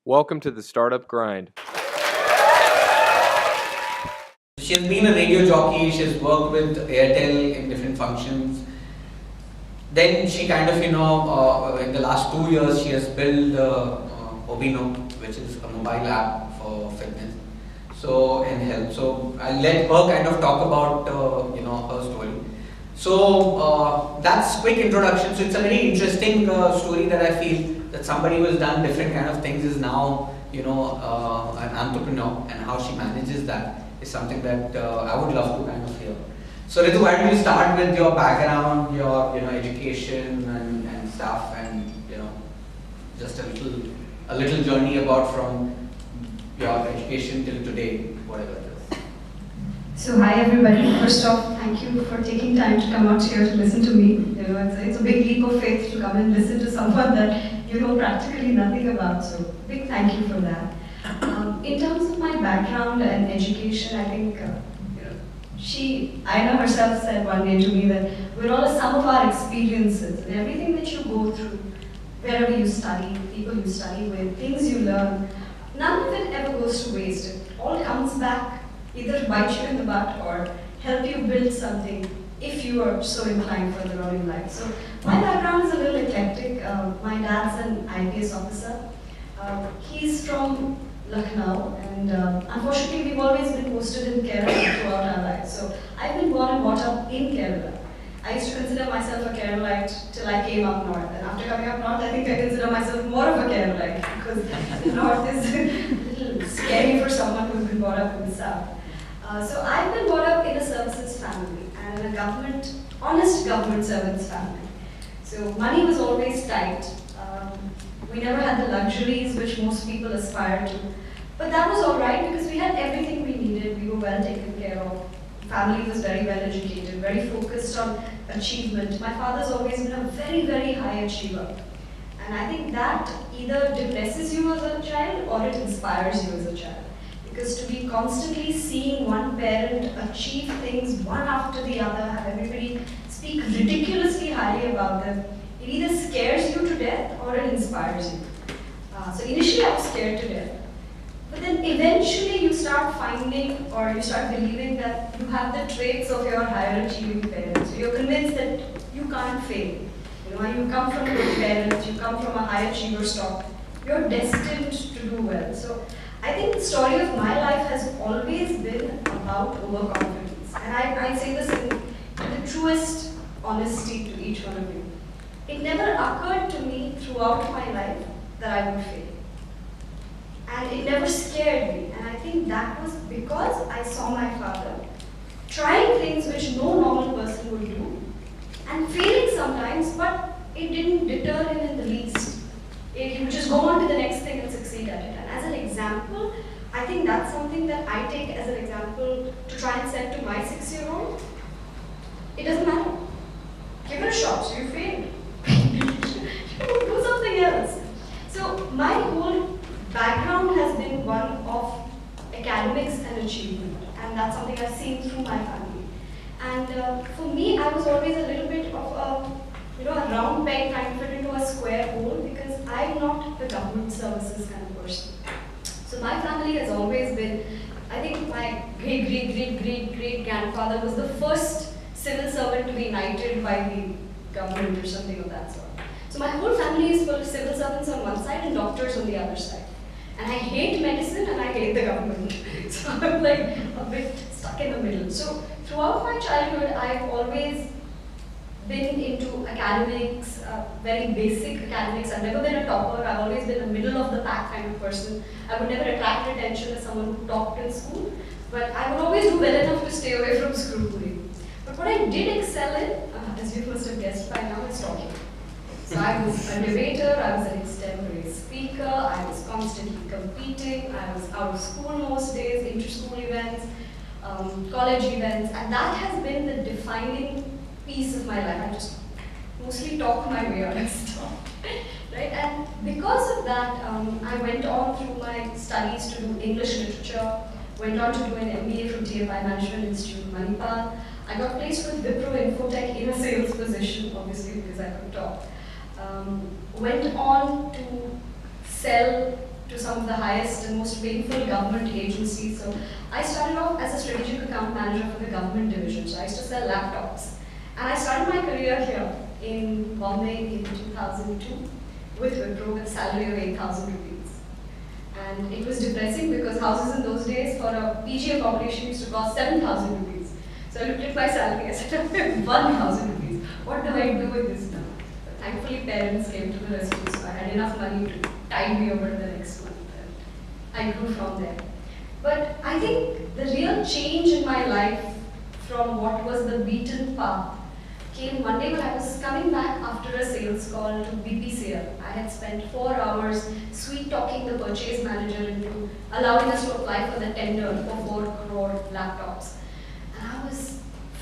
Welcome to the Startup Grind. She has been a radio jockey, she has worked with Airtel in different functions. Then she kind of, in the last 2 years, she has built Obino, which is a mobile app for fitness and health. So I'll let her kind of talk about, her story. So that's quick introduction. So it's a very interesting story that I feel that somebody who has done different kind of things is now, an entrepreneur, and how she manages that is something that I would love to kind of hear. So Ritu, why don't you start with your background, your education and stuff, and just a little journey about from your education till today, whatever it is. So hi everybody. First off, thank you for taking time to come out here to listen to me. It's a big leap of faith to come and listen to someone that you know practically nothing about. So big thank you for that. In terms of my background and education, I think Aina herself said one day to me that we're all a sum of our experiences, and everything that you go through, wherever you study, people you study with, things you learn, none of it ever goes to waste. It all comes back either to bite you in the butt or help you build something if you are so inclined further on in life. So my background is a little eclectic. My dad's an IPS officer. He's from Lucknow, and unfortunately we've always been posted in Kerala throughout our lives. So I've been born and brought up in Kerala. I used to consider myself a Keralite till I came up north, and after coming up north I think I consider myself more of a Keralite because the north is a little scary for someone who's been brought up in the south. So I've been brought up in a services family and in a honest government servants family. So money was always tight. We never had the luxuries which most people aspire to. But that was alright because we had everything we needed. We were well taken care of. Family was very well educated, very focused on achievement. My father's always been a very, very high achiever. And I think that either depresses you as a child or it inspires you as a child. Because to be constantly seeing one parent achieve things one after the other, have everybody speak ridiculously highly about them, it either scares you to death or it inspires you. So initially I was scared to death. But then eventually you start finding or you start believing that you have the traits of your higher achieving parents. So you're convinced that you can't fail. You come from good parents, you come from a high achiever stock, you're destined to do well. So I think the story of my life has always been about overconfidence. And I say this in the truest honesty to each one of you. It never occurred to me throughout my life that I would fail. And it never scared me. And I think that was because I saw my father trying things which no normal person would do and failing sometimes, but it didn't deter him in the least. He would just go on to the next thing and succeed at it. And as an example, I think that's something that I take as an example to try and set to my 6-year-old. It doesn't matter. Give it a shot. So you failed. Do something else. So my whole background has been one of academics and achievement, and that's something I've seen through my family. And for me, I was always a little bit of a round peg trying to fit into a square hole because I'm not the government services kind of person. So my family has always been, I think my great grandfather was the first civil servant to be knighted by the government or something of that sort. So my whole family is full of civil servants on one side and doctors on the other side. And I hate medicine and I hate the government. So I'm like a bit stuck in the middle. So throughout my childhood, I've always been into academics, very basic academics. I've never been a topper. I've always been a middle of the pack kind of person. I would never attract attention as someone who topped in school, but I would always do well enough to stay away from scrutiny. But what I did excel in, as you must have guessed by now, is talking. So I was a debater, I was an extempore speaker, I was constantly competing, I was out of school most days, inter-school events, college events, and that has been the defining piece of my life. I just mostly talk my way out of stuff. Right? And because of that, I went on through my studies to do English literature, went on to do an MBA from TFI Management Institute in Manipal. I got placed with Wipro Infotech in a sales position, obviously because I could talk. Went on to sell to some of the highest and most painful government agencies. So I started off as a strategic account manager for the government division. So I used to sell laptops. And I started my career here in Bombay in 2002 with Wipro with a salary of 8,000 rupees. And it was depressing because houses in those days for a PG accommodation used to cost 7,000 rupees. So I looked at my salary, I said, "Okay, 1,000 rupees. What do I do with this now?" But thankfully parents came to the rescue, so I had enough money to tide me over the next month. And I grew from there. But I think the real change in my life from what was the beaten path came one day when I was coming back after a sales call to BPCL. I had spent 4 hours sweet talking the purchase manager into allowing us to apply for the tender for 4 crore laptops. And I was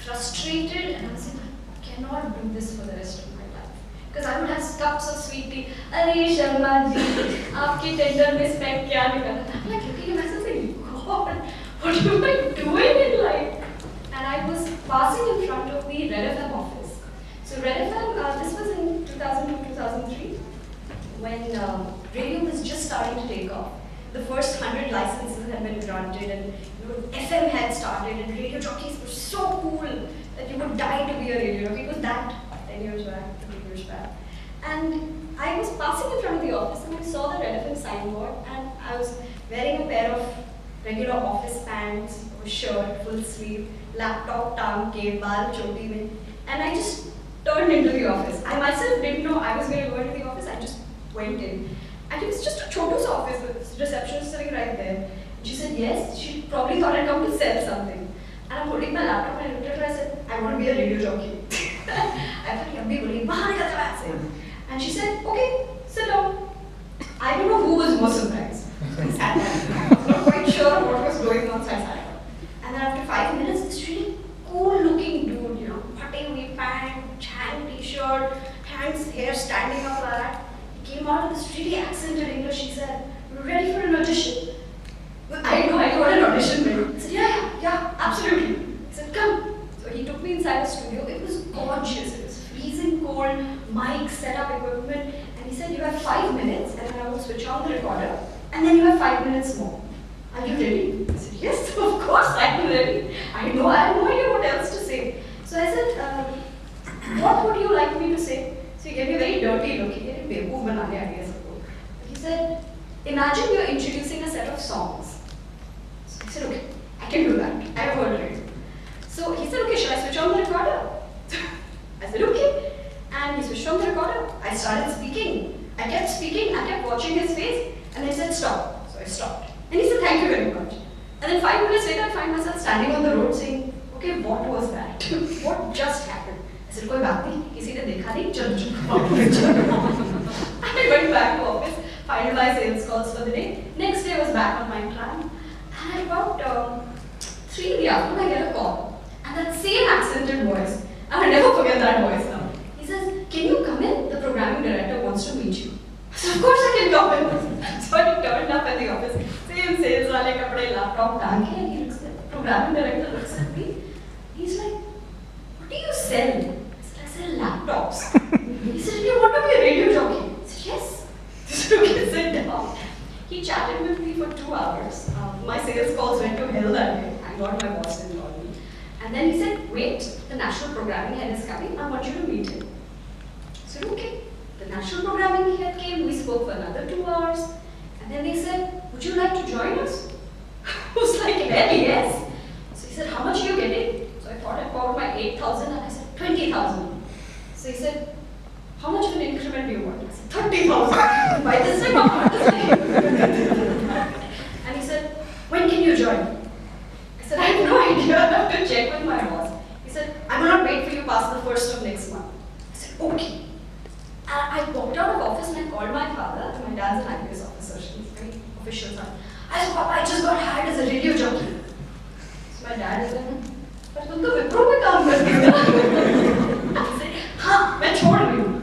frustrated and I was like, I cannot do this for the rest of my life. Because I would have cups of sweet tea. Are Sharma ji, aapke tender mein spec kya nikala? I'm like looking at myself saying, God, what am I doing in life? And I was passing in front of the Red FM office. So Red FM, this was in 2002-2003 when radio was just starting to take off. The first 100 licenses had been granted and FM had started and radio jockeys were so cool that you would die to be a radio jockey. It was that 10 years back, 3 years back. And I was passing in front of the office and I saw the Red FM signboard and I was wearing a pair of regular office pants, a shirt, full sleeve, laptop, tang ke, baal, choti mein, and I just turned into the office. I myself didn't know I was going to go into the office, I just went in. And it was just a chotu's office with receptionist sitting right there. And she said yes, she probably thought I'd come to sell something. And I'm holding my laptop and I looked at her and I said, I want to be a radio jockey. I thought, yummy, buddy, bahar nikal ja yahan se. And she said, okay, sit down. I don't know who was more surprised. I sat down. I was not quite sure what was going on, so I sat down. And then after 5 minutes, this really cool looking dude, putty hui pant, tan t-shirt, hands, hair standing up like that. He came out with this really accented English. He said, "You ready for an audition?" I know what an audition meant. I said, yeah, absolutely. He said, come. So he took me inside the studio. It was gorgeous. It was freezing cold, mic, setup, equipment. And he said, you have 5 minutes and then I will switch on the recorder. And then you have 5 minutes more. Are you ready? I said, yes, of course I am ready. I have no idea what else to say. So I said, what would you like me to say? So he gave me a very dirty look. He said, imagine you're introducing a set of songs. So I said, okay, I can do that. I have heard it. So he said, okay, should I switch on the recorder? I said, okay. And he switched on the recorder. I started speaking. I kept speaking. I kept watching his face. And he said, stop. So I stopped. And he said, thank you very much. And then 5 minutes later, I find myself standing on the road saying, okay, what was that? What just happened? I said, koi baat nahi, kisi ne dekha nahi, chalo. I went back to office, filed my sales calls for the day. Next day I was back on my plan. And at about 3 in the afternoon, I get a call. And that same accented voice, I will never forget that voice now. He says, can you come in? The programming director wants to meet you. I said, of course I can come in. So I turned up at the office. Same sales wale kapde, laptop, tanki, and he looks at the programming director looks at me. He's like, what do you sell? I sell laptops. He said, you want to be a radio jockey? I said, yes. So he said, sit down. He chatted with me for 2 hours. My sales calls went to hell that day. I got my boss to call me. And then he said, wait, the national programming head is coming. I want you to meet him. I said, okay. The national programming head came. We spoke for another 2 hours. And then they said, would you like to join us? I was like, hell yes. So he said, how much are you getting? So I thought I'd called my 8,000 and I said, 20,000. So he said, how much of an increment do you want? I said, 30,000. By this time, my heart is like, and he said, when can you join? I said, I have no idea. I have to check with my boss. He said, I will not wait for you past the 1st of next month. I said, okay. And I walked out of office and I called my father. My dad's an IPS officer. She's very official son. I said, Papa, I just got hired as a radio jockey. So my dad is like, but तुम तो विप्रो में काम करती हो. I said, हाँ, मैं छोड़ रही हूँ.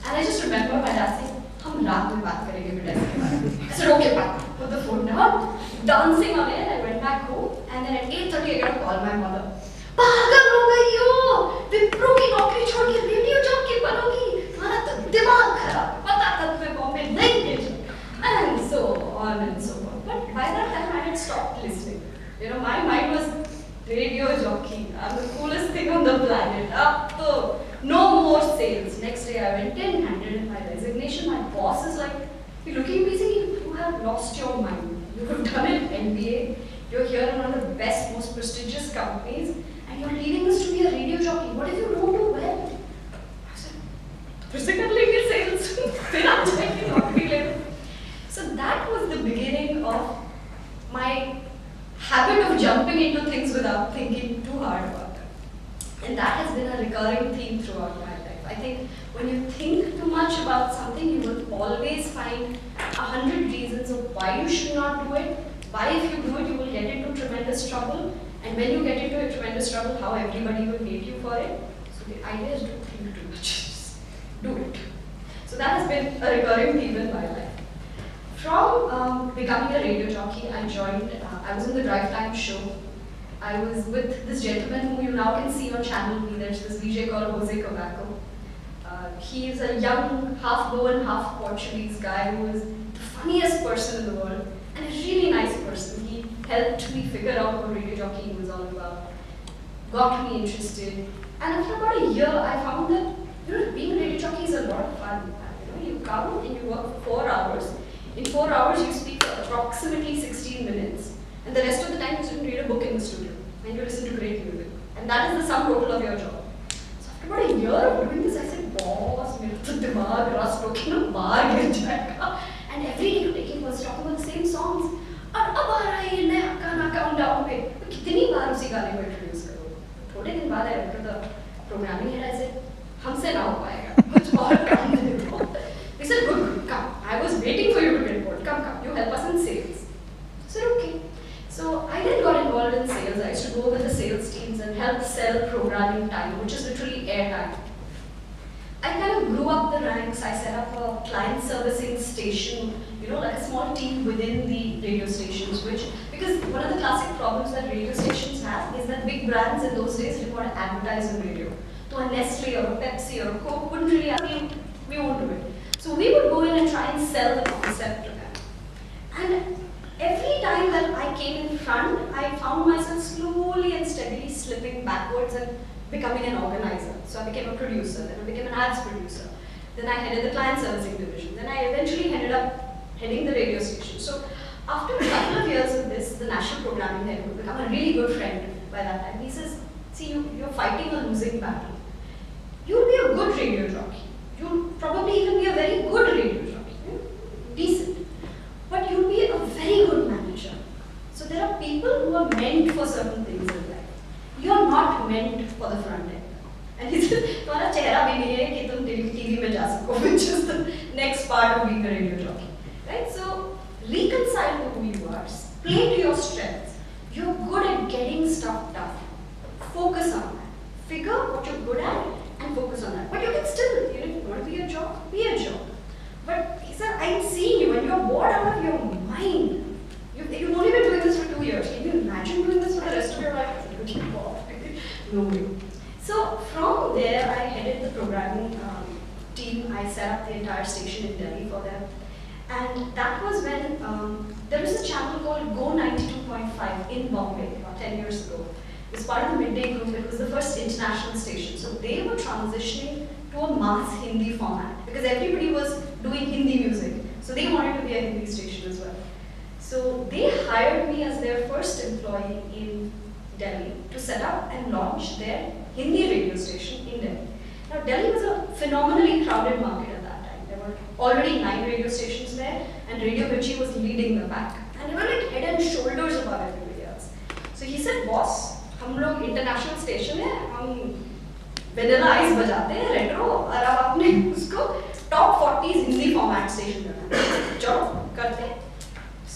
And I just remember my dad saying, हम रात में बात करेंगे बेटा इसके बारे में. I said, okay, Papa. Put the phone down. Dancing on it, I went back home. And then at 8:30, I got to call my mother. पागल हो गई हो. विप्रो की नौकरी छोड़ के रेडियो जॉकी बनोगी. तुम्हारा तो दिमाग खराब. पता था तुम्हें बॉम्बे नहीं भेजा. And so fun and so on. But by that time I had stopped listening. My mind was radio jockey. I'm the coolest thing on the planet. Up to no more sales. Next day I went in, handed in my resignation. My boss is like, you're looking at me saying, you have lost your mind. You have done an MBA. You're here in one of the best, most prestigious companies, and you're leaving us to be a radio jockey. What if you don't do well? I said, physical legal sales. Then I'm checking notary level. So that was the beginning of my habit of jumping into things without thinking too hard about them. And that has been a recurring theme throughout my life. I think when you think too much about something, you will always find 100 reasons of why you should not do it, why if you do it, you will get into tremendous trouble, and when you get into tremendous trouble, how everybody will hate you for it. So the idea is don't think too much, just do it. So that has been a recurring theme in my life. From becoming a radio jockey, I was in the Drive Time show. I was with this gentleman who you now can see on Channel V. There's this VJ called Jose Covaco. He is a young, half Goan, half Portuguese guy who is the funniest person in the world and a really nice person. He helped me figure out what radio jockeying was all about, got me interested, and after about a year, I found that being a radio jockey is a lot of fun. You come and you work for 4 hours. In 4 hours, you speak for approximately 16 minutes, and the rest of the time you sit and read a book in the studio, and you listen to great music. And that is the sum total of your job. So after about a year of doing this, I said, boss, मेरा तो दिमाग rust होके ना बाहर गिर जाएगा. And every day taking was talking about the same songs. और अब आ रहा है ये नया गाना काउंटडाउन पे. तो कितनी बार उसी गाने को इंट्रोड्यूस करो. थोड़े दिन बाद I went to the programming head. I said, हमसे ना हो पाएगा. कुछ और काम दे दो. They said, good, come. I was waiting for you to get bored. Come, you help us in sales. I said, okay. So I then got involved in sales. I used to go with the sales teams and help sell programming time, which is literally air time. I kind of grew up the ranks. I set up a client servicing station, like a small team within the radio stations, because one of the classic problems that radio stations have is that big brands in those days didn't want to advertise on radio. So a Nestle or a Pepsi or a Coke wouldn't really we won't do it. So we would go in and try and sell the concept to them. And every time that I came in front, I found myself slowly and steadily slipping backwards and becoming an organizer. So I became a producer, then I became an ads producer. Then I headed the client servicing division. Then I eventually ended up heading the radio station. So after a couple of years of this, the national programming head would become a really good friend by that time. He says, see, you're fighting a losing battle. You'll be a good radio jockey. You'll probably even be a very good radio jockey, decent. But you'll be a very good manager. So there are people who are meant for certain things in life. You're not meant for the front end. And he said, तुम्हारा चेहरा भी नहीं है कि तुम TV में जा सको, which is the next part of being a radio jockey, right? So reconcile to who you are, play to your strengths. You're good at getting stuff done. Focus on that. Figure what you're good at and focus on that. But you can still, if you want to be a jock, be a jock. But he said, I'm seeing you and you're bored out of your mind. You've only been doing this for 2 years. Can you imagine doing this for the rest of your life? No way. So from there, I headed the programming team. I set up the entire station in Delhi for them. And that was when there was a channel called Go 92.5 in Bombay about 10 years ago. It was part of the Midday Group. It was the first international station. So they were transitioning to a mass Hindi format because everybody was doing Hindi music. So they wanted to be a Hindi station as well. So they hired me as their first employee in Delhi to set up and launch their Hindi radio station in Delhi. Now Delhi was a phenomenally crowded market at that time. There were already 9 radio stations there and Radio Jockey was leading the pack. And they were like head and shoulders above everybody else. So he said, boss, हम लोग international station है, हम vanilla ice बजाते हैं retro और अब आपने उसको top 40s Hindi format station करना है, चलो करते हैं.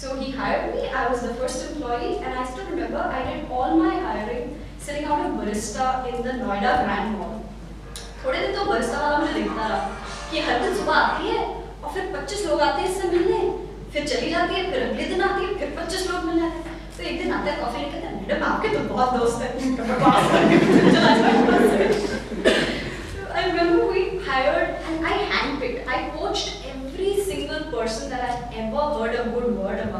So he hired me. I was the first employee, and I still remember I did all my hiring sitting out of barista in the Noida Grand Mall. थोड़े दिन तो barista वाला मुझे देखता रहा कि हर दिन सुबह आती है और फिर 25 लोग आते हैं इससे मिलने, फिर चली जाती है, फिर अगले दिन आती है, फिर 25 लोग मिलने आते हैं. तो एक दिन आता है कॉफी लेकर, मैडम आपके तो बहुत दोस्त हैं, चला जाए. I remember we hired and I handpicked. I poached every single person that I'd ever heard a good word about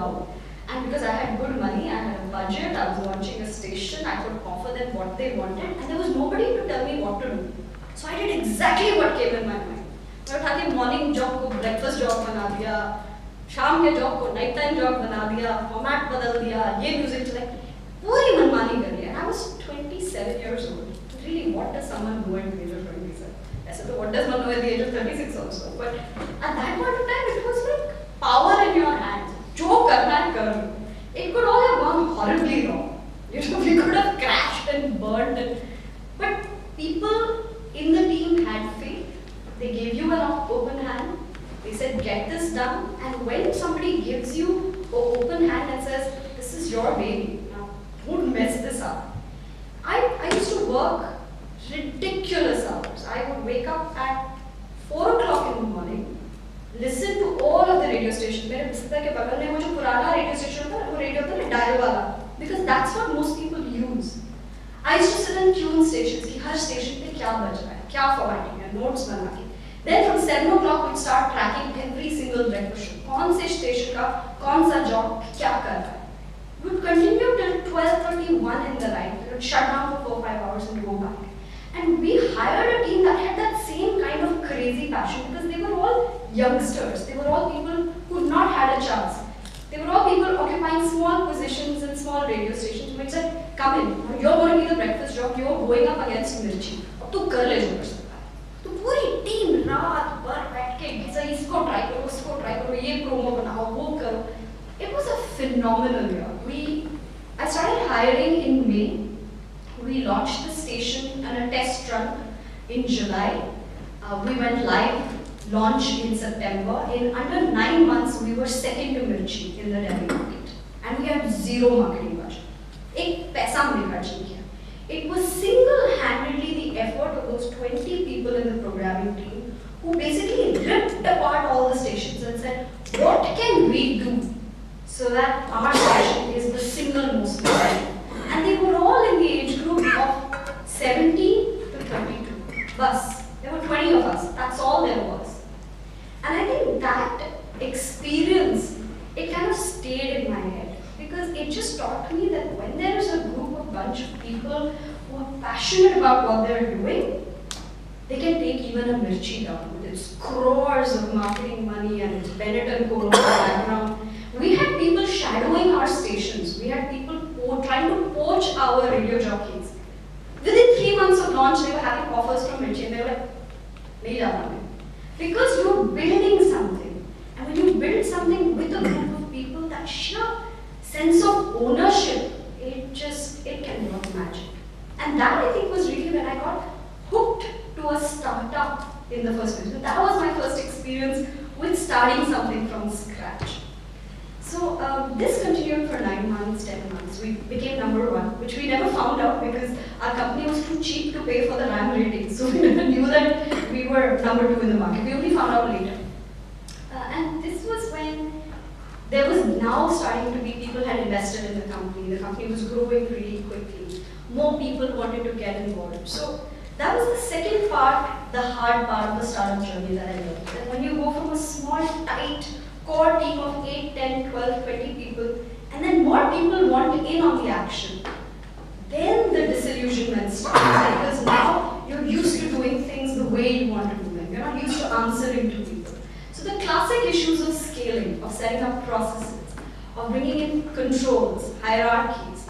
they wanted, and there was nobody to tell me what to do. So I did exactly what came in my mind. मैं उठा के morning job को breakfast job बना दिया, शाम के job को night time job बना दिया, फॉर्मेट बदल दिया, ये म्यूजिक सेलेक्ट, पूरी मनमानी कर लिया. I was 27 years old. Really, what does someone do at the age of 27? ऐसे तो what does one know at the age of 36 also? But at that point of time, it was like power in your hands. जो करना है कर. It could all have gone horribly wrong. You know, we could have crashed and burned it. But people in the team had faith. They gave you an open hand. They said, get this done. And when somebody gives you an open hand and says, this is your baby, now don't mess this up. I used to work ridiculous hours. I would wake up at 4 o'clock in the morning, listen to all of the radio stations. मेरे बिस्तर के बगल में वो जो पुराना radio station था, वो radio था ना dial वाला, because that's what most people use. I used to sit and tune stations कि हर station पे क्या बज रहा है, क्या formatting है, notes बना के. Then from 7 o'clock we'd start tracking every single breakfast show. कौन से station का कौन सा job क्या कर रहा है. We would continue till 12:31 in the night. We would shut down for 4-5 hours and go back. And we hired a team that had that same kind of crazy passion because they were all youngsters. They were all people who had not had a chance. They were all people occupying small positions in small radio stations. We said, come in. You're going to be the breakfast job. You're going up against Mirchi. अब तू कर ले जो कर सकता है. तो पूरी टीम रात भर बैठ के इसको ट्राई करो, उसको ट्राई करो, ये प्रोमो बनाओ, वो करो. It was a phenomenal year. I started hiring in May. We launched the station on a test run in July. We went live, launched in September. In under 9 months, we were second to Mirchi in the Delhi market. And we had zero marketing budget. एक पैसा हमने खर्च नहीं किया. It was single-handedly the effort of those 20 people in the programming team who basically ripped apart all the stations and said, what can we do so that our station is the single most important? And they were all in the age group of 17 to 32. Bus. There were 20 of us. That's all there was. And I think that experience, it kind of stayed in my head because it just taught me that when there is a group of bunch of people who are passionate about what they're doing, they can take even a Mirchi down with its crores of marketing money and its Bennett and Co. in the background. We had people shadowing our stations. We had people trying to poach our radio jockeys. Within 3 months of launch, they were having offers from Mirchi and they were like, nahi jana main. Because you're building something. And when you build something with a group of people, that sheer sense of ownership, it can work magic. And that I think was really when I got hooked to a startup in the first place. That was my first experience with starting something from scratch. So this continued for 9 months, 10 months. We became number 1, which we never found out because our company was too cheap to pay for the RAM rating. So we never knew that we were number 2 in the market. We only found out later. And this was when there was now starting to be people had invested in the company. The company was growing really quickly. More people wanted to get involved. So that was the second part, the hard part of the startup journey that I learned. That when you go from a small, tight core team of 8, 10, 12, 20 people, and then more people want in on the action, then the disillusionment starts because now you're used to doing things the way you want to do them. You're not used to answering to people. So the classic issues of scaling, of setting up processes, of bringing in controls, hierarchies,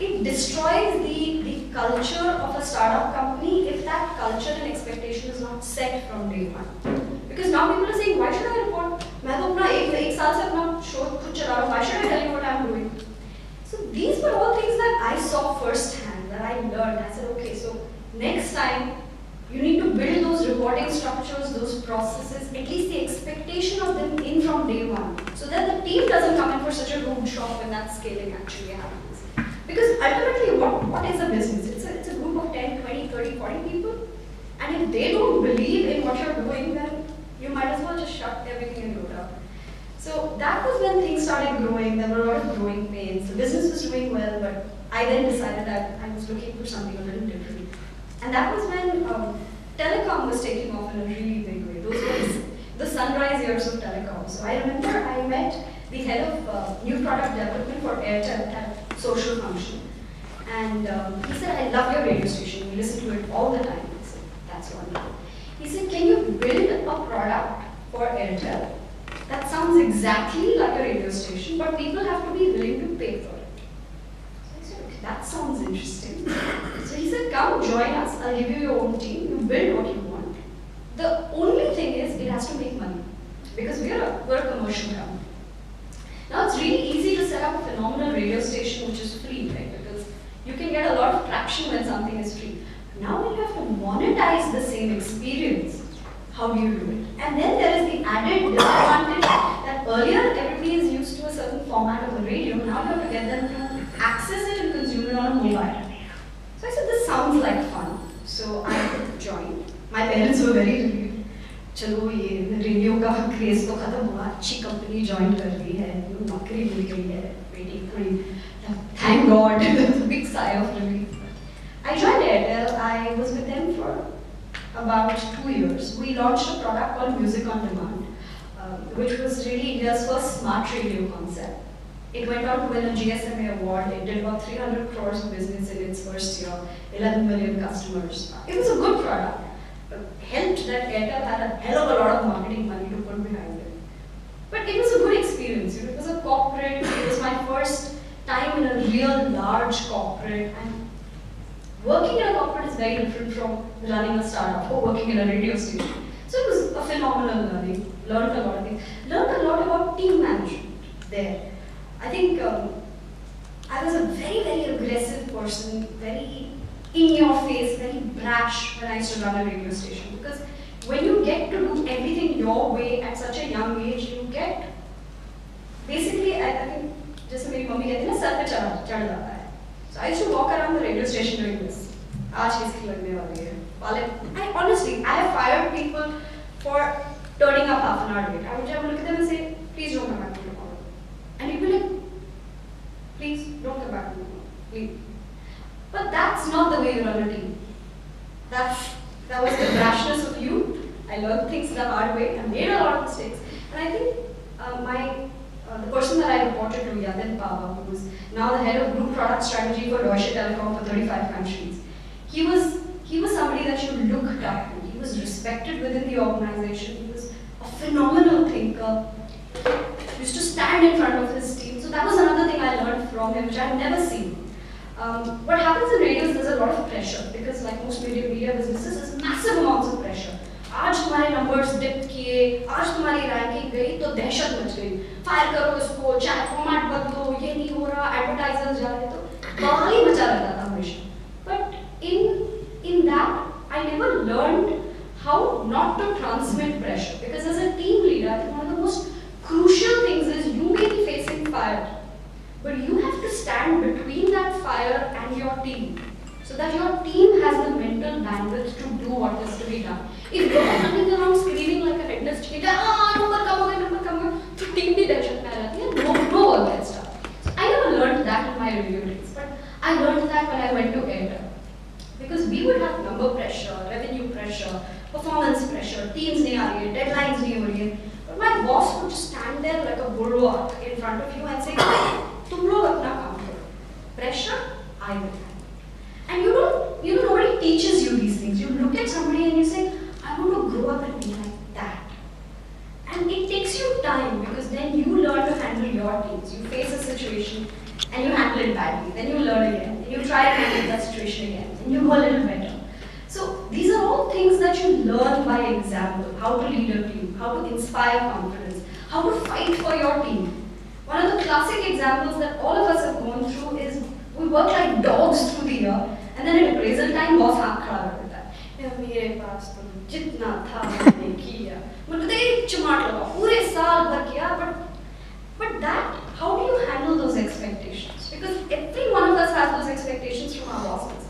it destroys the culture of a startup company if that culture and expectation is not set from day one. Because now people are saying, why should I report? मैं तो अपना एक साल से अपना show खुद चला रहा हूँ. Why should I tell you what I'm doing? So these were all things that I saw firsthand, that I learned. I said, okay, so next time you need to build those reporting structures, those processes, at least the expectation of them in from day one, so that the team doesn't come in for such a rude shock when that scaling actually happens. Because ultimately, what is a business? It's a group of 10, 20, 30, 40 people. And if they don't believe in what you're doing, then you might as well just shut everything and go down. So that was when things started growing. There were a lot of growing pains. The business was doing well, but I then decided that I was looking for something a little different. And that was when telecom was taking off in a really big way. Those were the sunrise years of telecom. So I remember I met the head of new product development for Airtel at social function. And he said, I love your radio station. We listen to it all the time. I said, that's wonderful. He said, can you build a product for Airtel that sounds exactly like a radio station, but people have to be willing to pay for it? So I said, okay, that sounds interesting. So he said, come join us. I'll give you your own team. You build what you want. The only thing is, it has to make money because we're a commercial company. Now it's really easy to set up a phenomenal radio station which is free, right? Because you can get a lot of traction when something is free. Now when you have to monetize the same experience, how do you do it? And then there is the added disadvantage that earlier everybody is used to a certain format of the radio. Now you have to get them to access it and consume it on a mobile. So I said, this sounds like fun. So I joined. My parents were very relieved. चलो ये radio का craze तो खत्म हुआ, अच्छी company join कर ली है, नौकरी मिल गई है, बेटी thank God, a big sigh of relief. I joined Airtel. I was with them for about 2 years. We launched a product called Music on Demand, which was really India's first smart radio concept. It went on to win a GSMA award. It did about 300 crores of business in its first year, 11 million customers. It was a good product. Helped that Airtel had a hell of a lot of marketing money to put behind it. But it was a good experience. It was a corporate. It was my first time in a real large corporate. And working in a corporate is very different from running a startup or working in a radio station. So it was a phenomenal learning. Learned a lot of things. Learned a lot about team management there. I think I was a very, very aggressive person, very in your face, very brash when I used to run a radio station. Because when you get to do everything your way at such a young age, you get, basically, I think, just like my mummy कहती है ना, sir पे चढ़ जाता है. So I used to walk around the radio station doing this. आज किसकी लगने वाली है? Honestly, I have fired people for turning up half an hour late. I would look at them and say, please don't come back to tomorrow. And you'd be like, please don't come back to tomorrow. Please. But that's not the way you run a team. That was the brashness of youth. I learned things the hard way. I made a lot of mistakes. And I think the person that I reported to, Yadin Pava, who is now the head of group product strategy for Deutsche Telekom for 35 countries, he was somebody that you looked up to. He was respected within the organization. He was a phenomenal thinker. He used to stand in front of his team. So that was another thing I learned from him, which I had never seen. What happens in radio is there's a lot of pressure because like most media businesses, there's massive amounts of pressure. आज तुम्हारे numbers dip किए, आज तुम्हारी ranking गई तो दहशत much गई. Fire करो इसको, चाहे format बदलो, ये नहीं हो रहा, advertisers जा रहे तो बवाल ही मचा रहता था हमेशा. But in that, I never learned how not to transmit pressure because as a team leader, I think one of the most crucial things is you may be facing fire. But you have to stand between that fire and your team so that your team has the mental bandwidth to do what is to be done. If you're running around screaming like a headless chicken, number come, so team bhi dehshat mein aa jati hai, no all that stuff. So I never learned that in my radio days, but I learned that when I went to Airtel. Because we would have number pressure, revenue pressure, performance pressure, teams nahi aa rahi hai, deadlines nahi ho rahi hai. But my boss would just stand there like a bulwark in front of you and say, तुम लोग अपना काम करो. Pressure, I will handle. And nobody teaches you these things. You look at somebody and you say, I want to grow up and be like that. And it takes you time because then you learn to handle your teams. You face a situation and you handle it badly. Then you learn again. And you try to handle that situation again. And you go a little better. So these are all things that you learn by example. How to lead a team, how to inspire confidence, how to fight for your team. One of the classic examples that all of us have gone through is we work like dogs through the year and then at appraisal time boss हाथ खड़ा कर देता है. मेरे पास तो जितना था मैंने किया. मतलब एक चमाट लगा पूरे साल भर किया. But that, how do you handle those expectations? Because every one of us has those expectations from our bosses.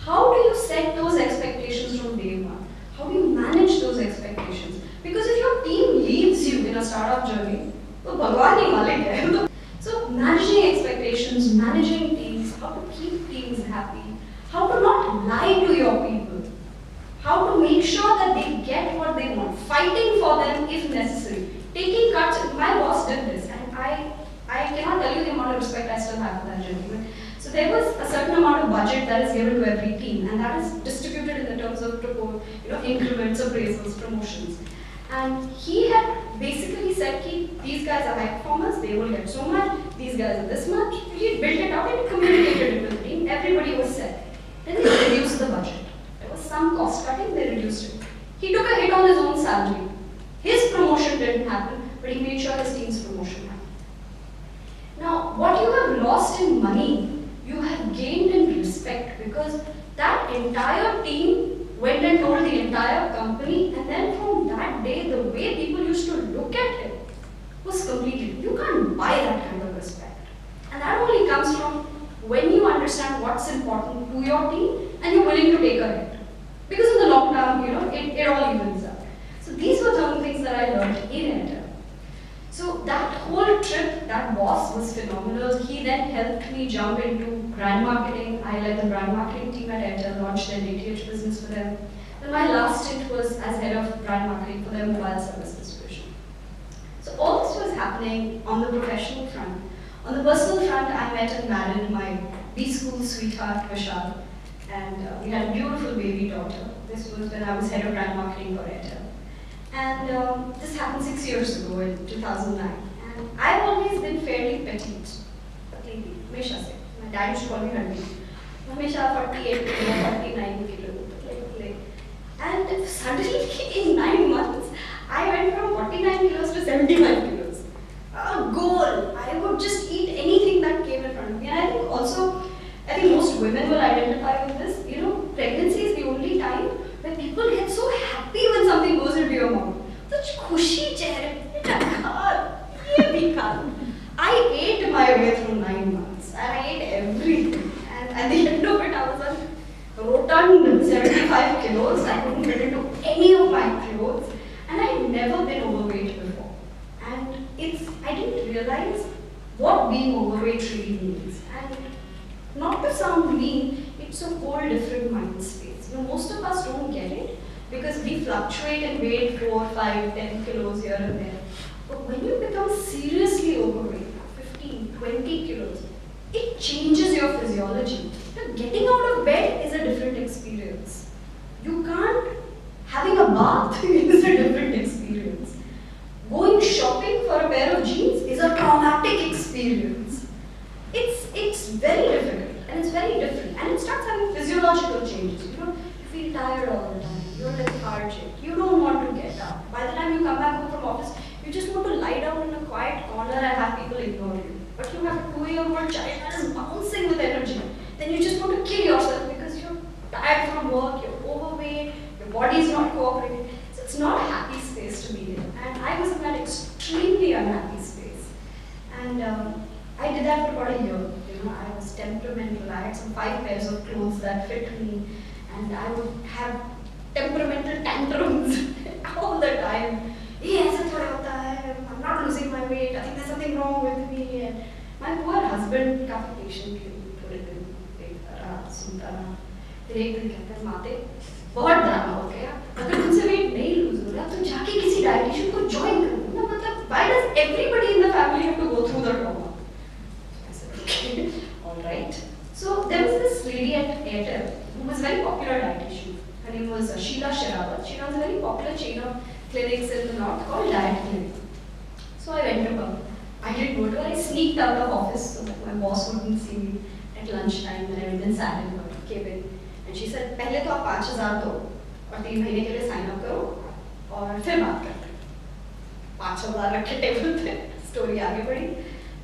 How do you set those expectations from day one? How do you manage those expectations? Because if your team leaves you in a startup journey, तो भगवान ही मालिक है. So managing expectations, managing teams, how to keep teams happy, how to not lie to your people, how to make sure that they get what they want, fighting for them if necessary, taking cuts. My boss did this, and I cannot tell you the amount of respect I still have for that gentleman. So there was a certain amount of budget that is given to every team, and that is distributed in the terms of increments, appraisals, promotions. And he had basically said, these guys are high performers, they will get so much, these guys are this much. He built it out and communicated it with the team, everybody was set. Then they reduced the budget. There was some cost cutting, they reduced it. He took a hit on his own salary. His promotion didn't happen, but he made sure his team's promotion happened. Now, what you have lost in money, you have gained in respect, because that entire team went and told the entire company, and then from that day, the way people used to look at him was completely, you can't buy that kind of respect. And that only comes from when you understand what's important to your team and you're willing to take a hit. Because in the long term, it all evens out. So these were some things that I learned in Airtel. So that whole trip, that boss was phenomenal. He then helped me jump into brand marketing. I led the brand marketing team at Airtel, launched their DTH business for them. Then my last stint was as head of brand marketing for their mobile service distribution. So all this was happening on the professional front. On the personal front, I met and married my B-school sweetheart, Vishal. And we had a beautiful baby daughter. This was when I was head of brand marketing for Airtel. And this happened 6 years ago in 2009. And I've always been fairly petite. Hamesha se. My dad used to call me Randy. Hamesha 48 kilo, 49 kilo. And suddenly in 9 months, I went from 49 kilos to 75 kilos. A goal. I would just eat anything that came in front of me. And I think most women will identify with this. Pregnancy is the only time when people get so happy when something goes into your mouth. Such khushi chehre. I ate my way through 9 months. And I ate everything. And at the end of it, I was a rotund 75 kilos. I couldn't fit into any of my clothes. And I had never been overweight before. And I didn't realize what being overweight really means. And not to sound mean, it's a whole different mind space. Most of us don't get it because we fluctuate in weight 4, 5, 10 kilos here and there. But when you become seriously overweight, 15, 20 kilos, it changes your physiology. Getting out of bed is a different experience. Having a bath is a different experience. Going shopping for a pair of jeans is a traumatic experience. It's very difficult and it's very different. And it starts having physiological changes. You feel tired all the time. You're lethargic. You don't want to get up. By the time you come back home from office, you just want to lie down in a quiet corner and have people ignore you. But you have a 2-year-old child that is bouncing with energy. Then you just want to kill yourself because you're tired from work, you're overweight, your body is not cooperating. So it's not a happy space to be in. And I was in that extremely unhappy space. And I did that for about a year. I was temperamental. I had some 5 pairs of clothes that fit me. And I would have temperamental tantrums all the time. I'm not losing my weight. I think there's something wrong with me. And my poor husband काफी patiently थोड़े दिन देखता रहा, सुनता रहा. फिर एक दिन कहता है माते बहुत ड्रामा हो गया. अगर तुमसे वेट नहीं लूज हो रहा तो जाके किसी डाइटिशियन को ज्वाइन करो ना. मतलब why does everybody in the family have to go through the trauma? I said okay, all right. So there was this lady at Airtel who was a very popular dietitian. Her name was Sheila Sherawat. She runs a very popular chain of clinics in the north called Diet Clinic. So I went to her. I didn't go to her. I sneaked out of office so that my boss wouldn't see me at lunchtime. And I went and sat in her cabin. And she said, पहले तो आप 5,000 दो और 3 महीने के लिए sign up करो और फिर बात करते हैं. 5,000 रखे टेबल पे. स्टोरी आगे बढ़ी.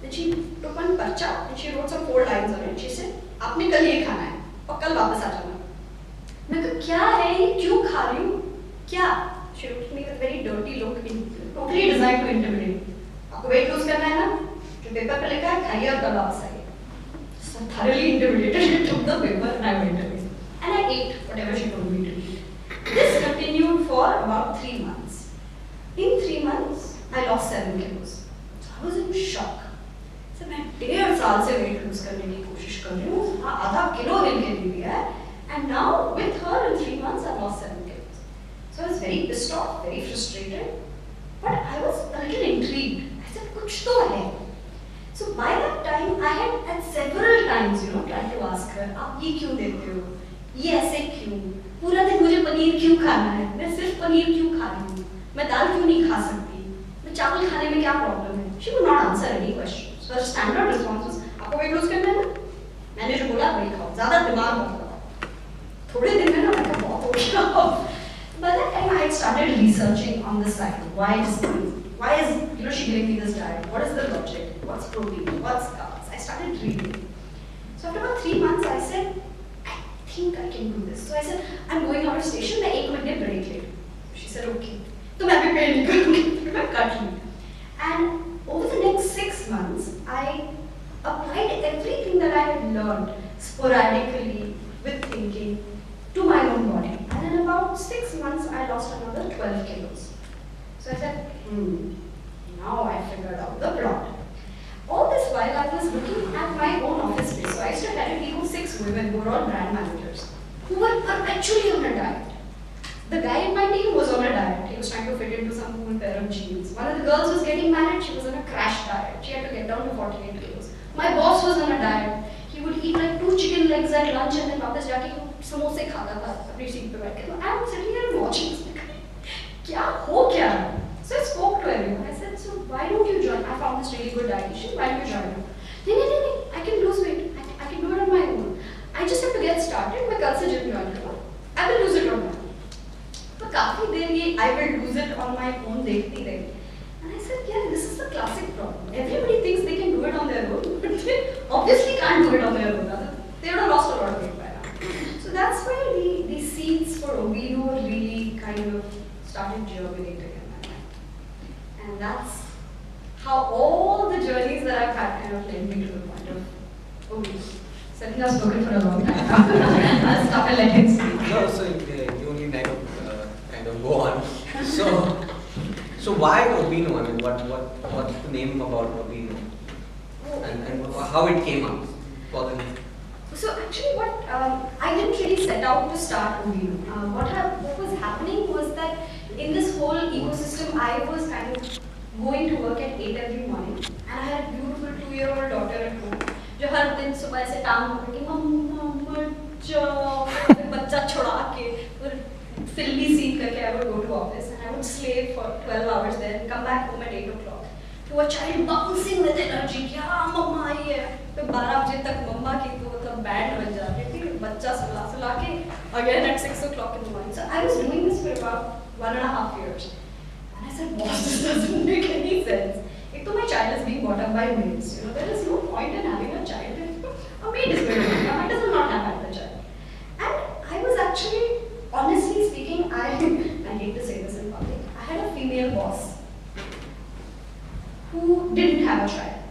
Then she took one पर्चा and she wrote some 4 lines on it. She said, आपने कल ये खाना है और कल वापस आ जाना. मैं कहा क्या है ये, क्यों खा रही हूँ, क्या? She looked at me with a very dirty look, totally designed to intimidate. आपको weight lose करना है ना? जो पेपर पे लिखा है खाइए और कल वापस आइए. So thoroughly intimidated, I took the paper and I went away. And I ate whatever she told me to eat. This continued for about 3 months. In 3 months, I lost 7 kilos. So I was in shock. So मैं 1.5 साल से weight lose करने की कोशिश कर रही हूँ. आधा किलो हिल के नहीं दिया है. And now with her in 3 months, I lost 7 kilos. So I was very pissed off, very frustrated. But I was a little intrigued. I said, कुछ तो है. So by that time, I had at several times, tried to ask कर, आप ये क्यों देते हो, ये ऐसे क्यों, पूरा दिन मुझे पनीर क्यों खाना है, मैं सिर्फ पनीर क्यों खा रही हूँ, मैं दाल क्यों नहीं खा सकती, मैं चावल खाने में क्या प्रॉब्लम है. She would not answer any questions. Her standard response was, आपको weight lose करना है ना, मैंने जो बोला वही खाओ, ज़्यादा दिमाग मत लगाओ. थोड़े दिन में ना मैं कहा बहुत हो गया. By that time I had started researching on this side. Why is she giving me this diet? What is the logic? What's protein? What's carbs? I started reading. So after about 3 months, I said, I think I can do this. So I said, I'm going out of station. मैं 1 minute break ले. She said, okay. तो मैं भी pay नहीं करूँगी. मैं cut Lee. And over the next 6 months, I applied everything that I had learned sporadically with thinking to my own body. And in about 6 months, I lost another 12 kilos. So I said, now I figured out the plot. All this while, I was looking at my own office space. So I used to have a team of 6 women who were all brand managers, who were perpetually on a diet. The guy in my team was on a diet. He was trying to fit into some cool pair of jeans. One of the girls was getting married. She was on a crash diet. She had to get down to 48 kilos. My boss was on a diet. He would eat like 2 chicken legs at lunch and then वापस जाके समोसे खाता था अपनी seat पे बैठ के. I am sitting here and watching this. क्या हो क्या? So I spoke to everyone. I said, so why don't you join? I found this really good dietitian. Why don't you join? नहीं, I can lose weight. I can do it on my own. I just have to get started. मैं कल से gym join करूँ. I will lose it on my own. तो काफी देर ये I will lose it on my own देखती रही. And I said, yeah, this is the classic problem. Everybody thinks they can do it on their own, but they obviously can't do it on their own. They would have lost a lot of weight by now. So that's where the seeds for Obino really kind of started germinating in my mind. And that's how all the journeys that I've had kind of led me to the point of Obino. Setting us spoken for a long time. I'll stop and let him speak. No, so you only kind of go on. So why Obino? I mean, what's the name about Obino? And how it came up for the name? So actually I didn't really set out to start Obino. What was happening was that in this whole ecosystem, I was kind of going to work at 8 every morning, and I had a beautiful 2-year-old daughter at home, जो हर दिन सुबह से टांग पकड़ के मम्मा बच्चा छुड़ा के silly scene करके I would go to office and I would slave for 12 hours there and come back home at 8 o'clock to a child bouncing with energy. क्या मम्मा आई है? फिर 12 बजे तक मम्मा की तो मतलब बैंड बज जाती थी, बच्चा सुला के again at 6 o'clock in the morning. So I was doing this for about 1.5 years. And I said, boss, this doesn't make any sense. Ek to my child is being brought up by maids. You know, there is no point in having a child if a maid is going to be. My does not have the child. And I was actually, honestly speaking, I hate to say this in public, I had a female boss who didn't have a child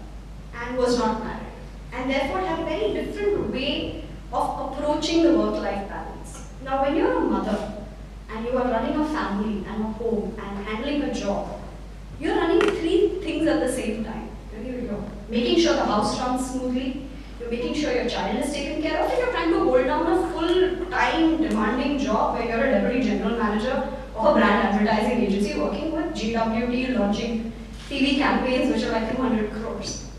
and was not married, and therefore had a very different way of approaching the work-life balance. Now, when you're a mother and you are running a family and a home and handling a job, you're running 3 things at the same time. You're making sure the house runs smoothly, you're making sure your child is taken care of, and you're trying to hold down a full-time demanding job where you're a deputy general manager of a brand advertising agency working with GWT launching TV campaigns which are like 200 crores.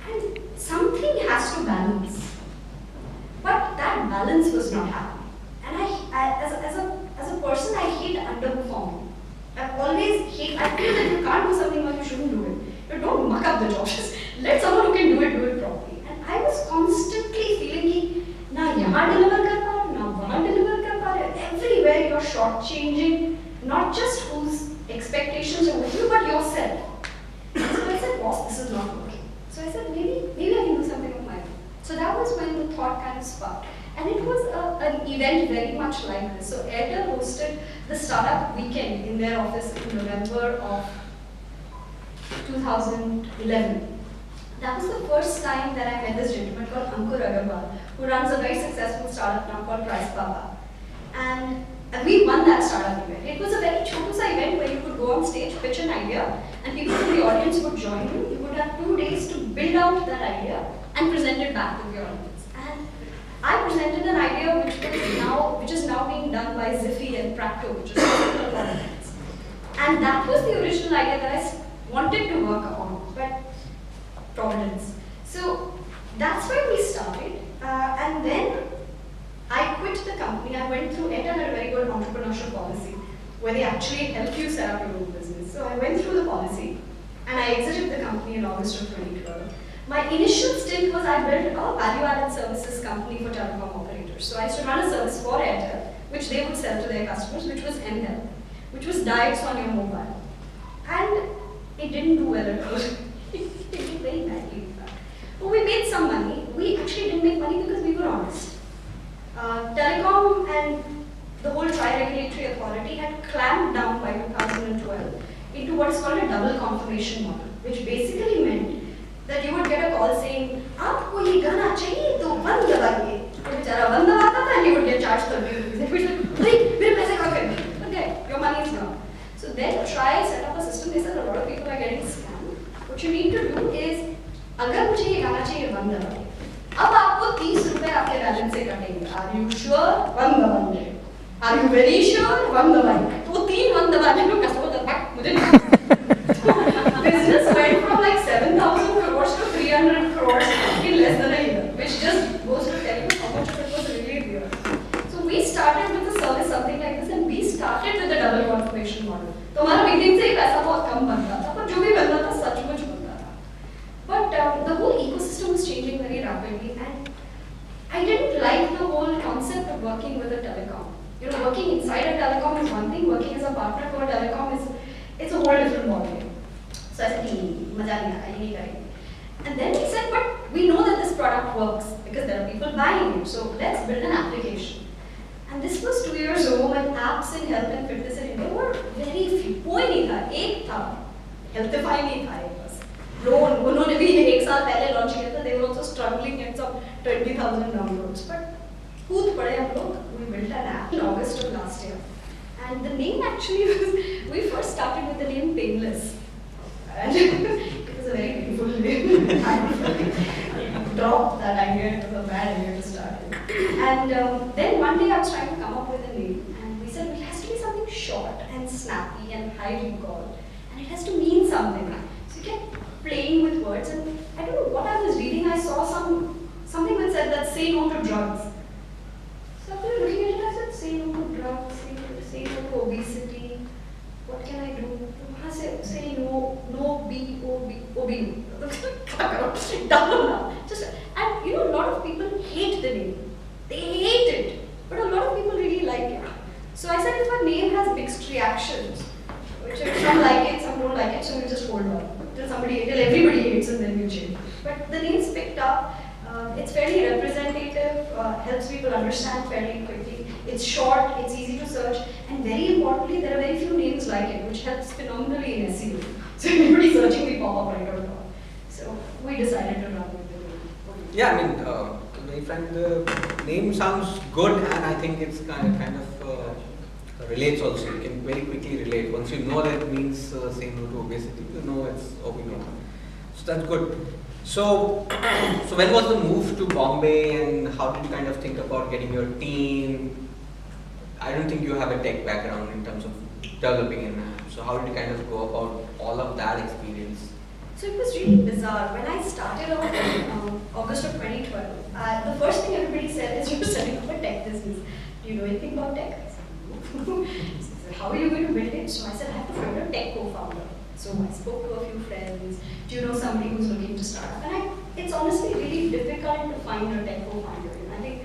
And something has to balance. But that balance was not happening. And as a person, I hate underperforming. I feel that you can't do something or you shouldn't do it. You don't muck up the job. Just let someone who can do it properly. And I was constantly feeling कि ना यहाँ deliver कर पा रहे, ना वहाँ deliver कर पा रहे. Everywhere you're shortchanging not just whose expectations are with you, but yourself. So I said, boss, this is not working. So I said, maybe I can do something of my own. So that was when the thought kind of sparked. And it was an event very much like this. So Airtel hosted the startup weekend in their office in November of 2011. That was the first time that I met this gentleman called Ankur Agarwal, who runs a very successful startup now called Price Papa. And we won that startup event. It was a very chotusa event where you could go on stage, pitch an idea, and people from the audience would join you. You would have 2 days to build out that idea and present it back to the audience. And I presented an idea which is now being done by Ziffy and Practo, which is a conference. And that was the original idea that I wanted to work on, but Providence. So that's where we started. And then I quit the company. I went through Airtel had a very good entrepreneurship policy where they actually help you set up your own business. So I went through the policy and I exited the company in August of 2012. My initial stint was I built a value-added services company for telecom operators. So I used to run a service for Airtel, which they would sell to their customers, which was mHealth, which was diets on your mobile. And it didn't do well at all. It did very badly, in fact. But we made some money. We actually didn't make money because we were honest. Telecom and the whole Tri-Regulatory Authority had clamped down by 2012 into what is called a double confirmation model, which basically meant that you would get a call saying, "Aapko ye gana chahiye to one dabaiye." तो बेचारा one दबाता था and he would get charged 30 rupees. And we'd like, "Wait, मेरे पैसे कहाँ गए?" Okay, your money is gone. So then try set up a system. They said a lot of people are getting scammed. What you need to do is, अगर मुझे ये गाना चाहिए one दबाइए. अब आपको 30 रुपए आपके बैलेंस से कटेंगे. Are you sure? One दबाइए. Are you very sure? One दबाइए. तो 3 one दबाने में कस्टमर दबा मुझे business went from like 7,000 crores to 300 crores in less than a year, which just goes to tell you how much of it was really real. So we started with a service something like this, and we started with the double confirmation model. तो हमारा beginning से ही पैसा बहुत कम बनता था, पर जो भी बनता था सचमुच बनता था. But the whole ecosystem was changing very rapidly, and I didn't like the whole concept of working with a telecom. You know, working inside a telecom is one thing. Working as a partner for a telecom it's a whole different ballgame. So I said, "Maza nahi aa raha, ye nahi karenge." And then we said, "But we know that this product works because there are people buying it. So let's build an application." And this was 2 years ago when apps in health and fitness in India were very few. कोई नहीं था, एक था. Healthify नहीं था एक बस. Loan उन्होंने भी 1 साल पहले launch किया था. They were also struggling at some 20,000 downloads. But कूद पड़े हम लोग. We built an app in August of last year. And the name actually was, we first started with the name Painless. And it was a very beautiful name. I dropped that idea, it was a bad idea to start with. And then one day I was trying to come up with a name. And we said it has to be something short and snappy and high recall. And it has to mean something. So we kept playing with words. And I don't know what I was reading, I saw something that said that say no to drugs. So after looking at it, I said, say no to drugs, say no to obesity. What can I do? Say no, Obino. Double now. And you know, a lot of people hate the name. They hate it. But a lot of people really like it. So I said, if a name has mixed reactions, which some like it, some don't like it, so we just hold on till everybody hates and then we change. But the name's picked up. It's fairly representative, helps people understand fairly quickly. It's short, it's easy to search, and very importantly, there are very few names like it, which helps phenomenally in SEO. So anybody searching, we pop up right on top. So we decided to run with the name. Yeah, I mean, to be frank, the name sounds good, and I think it's kind of relates also. You can very quickly relate. Once you know that it means say no to obesity, you know it's Obino. So that's good. So when was the move to Bombay, and how did you kind of think about getting your team? I don't think you have a tech background in terms of developing an app. So how did you kind of go about all of that experience? So it was really bizarre. When I started out in August of 2012, the first thing everybody said is, you're setting up a tech business. Do you know anything about tech? I said, no. So they said, how are you going to build it? So I said, I have to find a tech co-founder. So I spoke to a few friends. Do you know somebody who's looking to start up? And it's honestly really difficult to find a tech co-founder. I think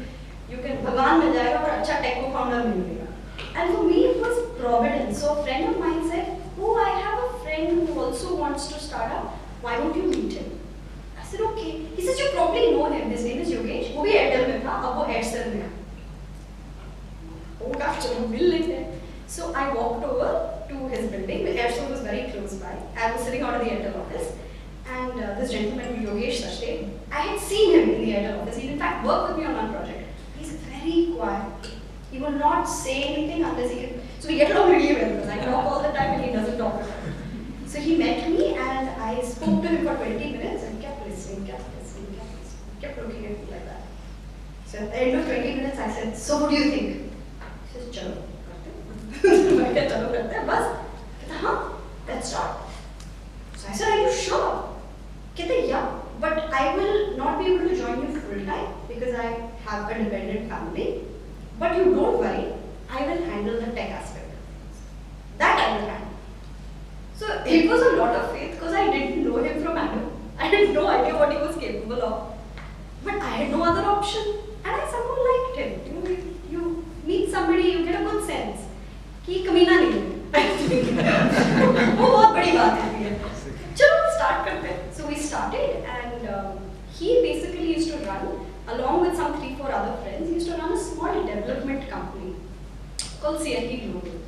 you can Bhagwan mil jayega aur acha tech co-founder mil jayega. And for me it was providence. So a friend of mine said, "Oh, I have a friend who also wants to start up. Why don't you meet him?" I said, "Okay." He says, "You probably know him. His name is Yogesh. वो भी Airtel में था, अब वो Aircel में है." Oh gosh, चलो मिल लेते हैं. So I walked over to his building. The Aircel was very close by. I was sitting out of the Airtel office, and this gentleman, Yogesh Sachdev, I had seen him in the Airtel office. He in fact worked with me on one project. He's very quiet. He will not say anything unless he can. So we get along really well because I talk all the time and he doesn't talk at all. So he met me and I spoke to him for 20 minutes and kept listening, kept looking at me like that. So at the end of 20 minutes I said, "So what do you think?" He says, "Chalo, I said, "Chalo karte hain, bas." He said, "Huh, let's start." So I said, "Are you sure?" He said, "Yeah, but I will not be able to join you full time because I have a dependent family. But you don't worry, I will handle the tech aspect. That I will handle. So it was a lot of faith because I didn't know him from Adam. I had no idea what he was capable of. But I had no other option. And I somehow liked him. You meet somebody, you get a good sense. कि कमीना नहीं है। वो बहुत बड़ी बात है। चलो start करते हैं. So we started, and he basically used to run, along with some 3-4 other friends, he used to run a small development company called CNT Global.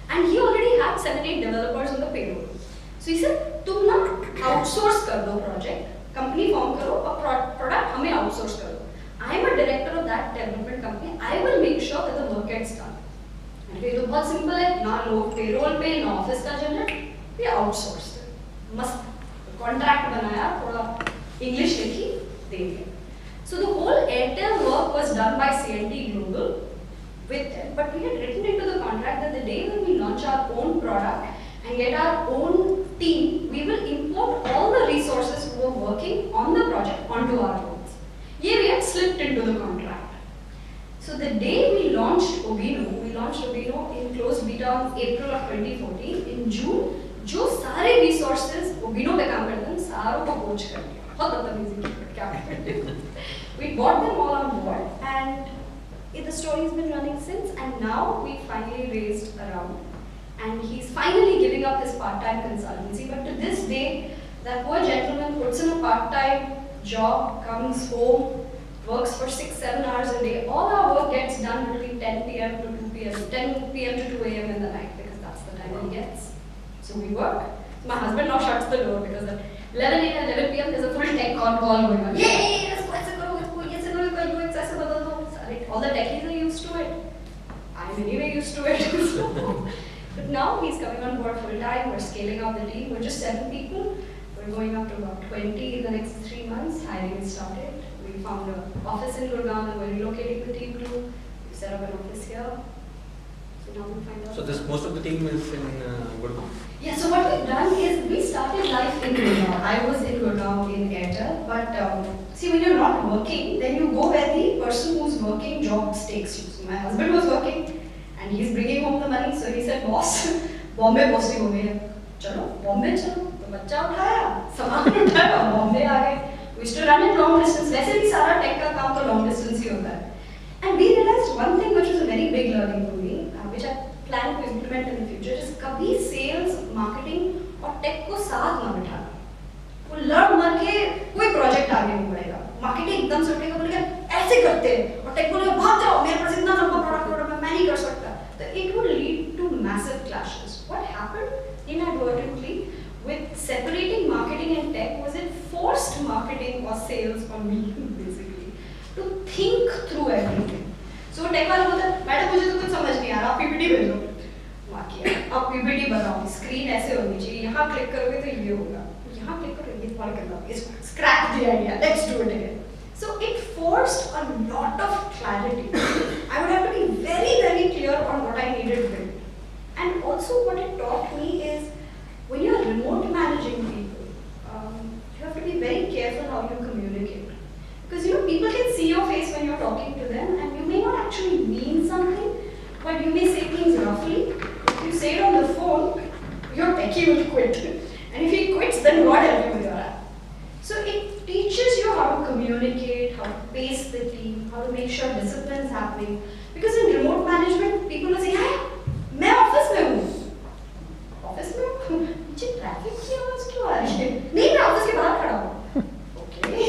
And he already had 7-8 developers on the payroll. So he said, तुम ना outsource कर दो project, company form करो और product हमें outsource करो. I am a director of that development company. I will make sure that the work gets done. And ये तो बहुत simple है, ना लोग payroll पे, ना office का झंझट, ये outsourced है. मस्त contract बनाया, थोड़ा English लिखी, दे दिया. So the whole Airtel work was done by CNT Global with them, but we had written into the contract that the day when we launch our own product and get our own team, we will import all the resources who were working on the project onto our roles. Yeah, we had slipped into the contract. So the day we launched Obino in closed beta in April of 2014. In June, जो सारे resources Obino पे काम करते हैं, सारों को poach कर दिया. बहुत बदतमीजी की, क्या करते? We brought them all on board, and the story's been running since. And now we finally raised a round, and he's finally giving up his part-time consultancy. But to this day, that poor gentleman puts in a part-time job, comes home, works for 6-7 hours a day. All our work gets done between 10 p.m. to 2 p.m., 10 p.m. to 2 a.m. in the night, because that's the time he gets. So we work. My husband now shuts the door because at 11 a.m., 11 p.m. there's a full tech call going on. Yay! All the techies are used to it. I'm anyway used to it. But now he's coming on board full time. We're scaling up the team. We're just 7 people. We're going up to about 20 in the next 3 months. Hiring has started. We found an office in Gurgaon and we're relocating the team to. We set up an office here. So now we'll find out. So this most of the team is in Gurgaon? Yeah, so what we've done is we started life in Gurgaon. I was in Gurgaon in Airtel, but see, when you're not working, then you go where the person who's working jobs takes you. So my husband was working and he's bringing home the money, so he said, boss, Bombay posting हो गई है. चलो, Bombay चलो. तो बच्चा उठाया, सामान उठाया, Bombay आ गए. We used to run it long distance. वैसे भी सारा tech का काम तो long distance ही होता है. And we realized one thing which was a very big learning for me, which I plan to implement in the future, is कभी sales, marketing और tech को साथ ना बिठाना. वो लड़ मर के कोई प्रोजेक्ट आगे नहीं बढ़ेगा. मार्केटिंग एकदम से उठेगा, बोलेगा ऐसे करते हैं और टेक बोलेगा भाग जाओ, मेरे पास इतना लंबा प्रोडक्ट मैं नहीं कर सकता. तो it would lead to massive clashes. What happened inadvertently with separating marketing and tech was it forced marketing or sales or me basically to think through everything. So tech वाला बोलता है मैडम मुझे तो कुछ समझ नहीं आ रहा, आप पीपीटी भेजो. वाकई आप पीपीटी बनाओ, स्क्रीन ऐसे होनी चाहिए, यहाँ क्लिक करोगे तो ये होगा. Scrap the idea, let's do it again. So it forced a lot of clarity. I would have to be very, very clear on what I needed to build. And also what it taught me is when you're remote managing people, you have to be very careful how you communicate. Because people can see your face when you're talking to them and you may not actually mean something, but you may say things roughly. If you say it on the phone, your techie will quit. And if he quits, then God help you with your app. So it teaches you how to communicate, how to pace the team, how to make sure discipline is happening. Because in remote management, people will say, "Hey, मैं office में हूँ." Office में हूँ? मुझे traffic की आवाज़ क्यों आ रही है? नहीं, मैं office के बाहर खड़ा हूँ. Okay.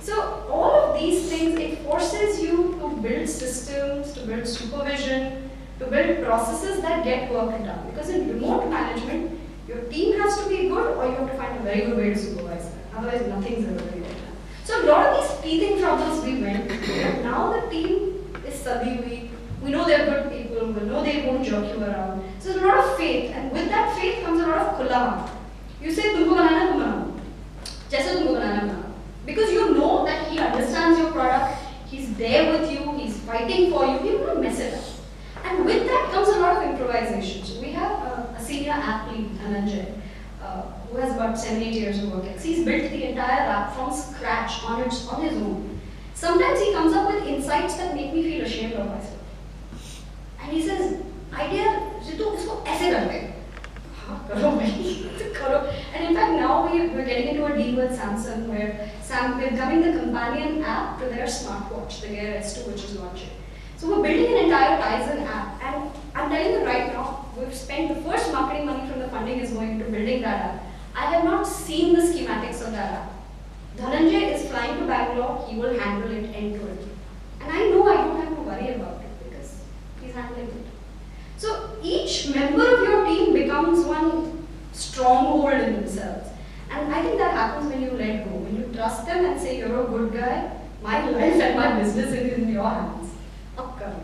So all of these things, it forces you to build systems, to build supervision, to build processes that get work done. Because in remote management, your team has to be good or you have to find a very good way to supervise them. Otherwise, nothing's ever going to get done. So a lot of these teething troubles we went through, but now the team is suddenly, we know they're good people, we know they won't jerk you around. So there's a lot of faith, and with that faith comes a lot of खुला. You say, तुमको बनाना है, तुम बनाओ. जैसे तुमको बनाना है, बनाओ. Because you know that he understands your product, he's there with you, he's fighting for you, he will not mess it up. And with that comes a lot of improvisation. So we have a senior athlete, Ananjay, who has about 7-8 years of work. He's built the entire app from scratch his own. Sometimes he comes up with insights that make me feel ashamed of myself. And he says, idea, Ritu, isko aise karte hain. Karo bhai, karo. And in fact, now we're getting into a deal with Samsung where we're becoming the companion app to their smartwatch, the Gear S2, which is launching. So we're building an entire Tizen app, and I'm telling you right now, we've spent the first marketing money from the funding is going into building that app. I have not seen the schematics of that app. Dhananjay is flying to Bangalore, he will handle it end to end. And I know I don't have to worry about it because he's handling it. So each member of your team becomes one stronghold in themselves. And I think that happens when you let go, when you trust them and say, you're a good guy, my life and my business is in your hands. Up karo.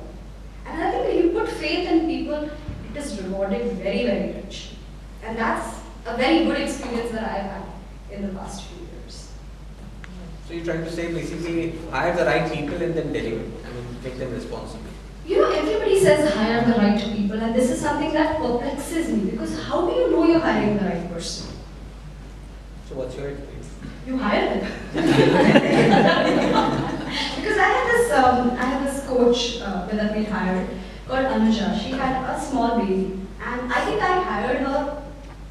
And I think when you put faith in people, it is rewarded very, very rich. And that's a very good experience that I've had in the past few years. So you're trying to say basically hire the right people and then deliver. I mean, make them responsible. You know, everybody says hire the right people, and this is something that perplexes me because how do you know you're hiring the right person? So what's your experience? You hire them. Because I had this coach that we hired called Anuja. She had a small baby, and I think I hired her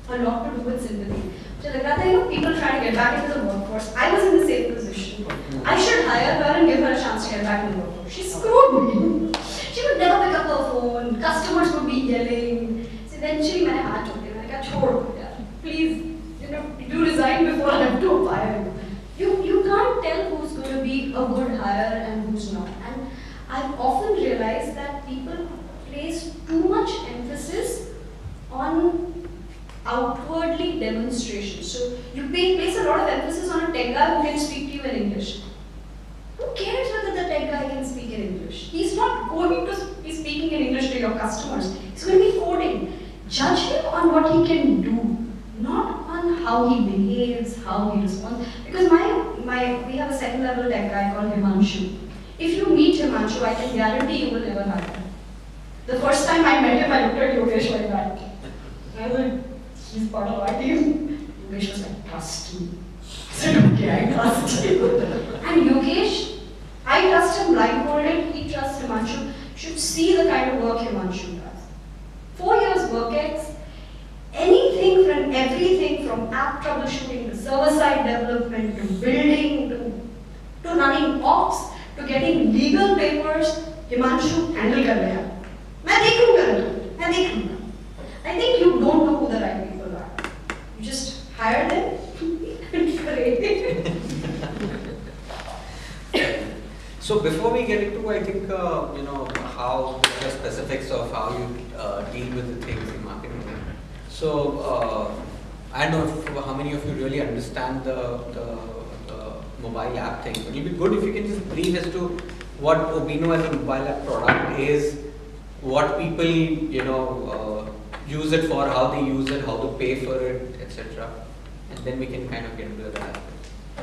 a lot to do with sympathy. So like that, people trying to get back into the workforce. I was in the same position. I should hire her and give her a chance to get back in the workforce. She screwed me. She would never pick up her phone. Customers would be yelling. So eventually, I had to please, do resign before I have to hire you. You can't tell who's going to be a good hire and who's not. And I've often realized that people place too much emphasis on outwardly demonstration. So you place a lot of emphasis on a tech guy who can speak to you in English. Who cares whether the tech guy can speak in English? He's not going to be speaking in English to your customers. He's going to be coding. Judge him on what he can do, not on how he behaves, how he responds. Because we have a second level tech guy called Himanshu. If you meet Himanshu, I can guarantee you will never hire him. The first time I met him, I looked at Yogesh like that. I was like, he's part of our team. Yogesh was like, trust me. I said, okay, I trust you. And Yogesh, I trust him blindfolded, he trusts Himanshu. You should see the kind of work Himanshu does. 4 years work ex, everything from app troubleshooting to server-side development to building to running ops to getting legal papers, Himanshu handle kar raha hai. मैं देखूंगा. I think you don't know who the right people are. You just hire them and pray. So before we get into, I think, how the specifics of how you deal with the things in marketing. So I don't know how many of you really understand the mobile app thing, but it will be good if you can just brief as to what Obino as a mobile app product is, what people, use it for, how they use it, how to pay for it, etc. And then we can kind of get into that aspect.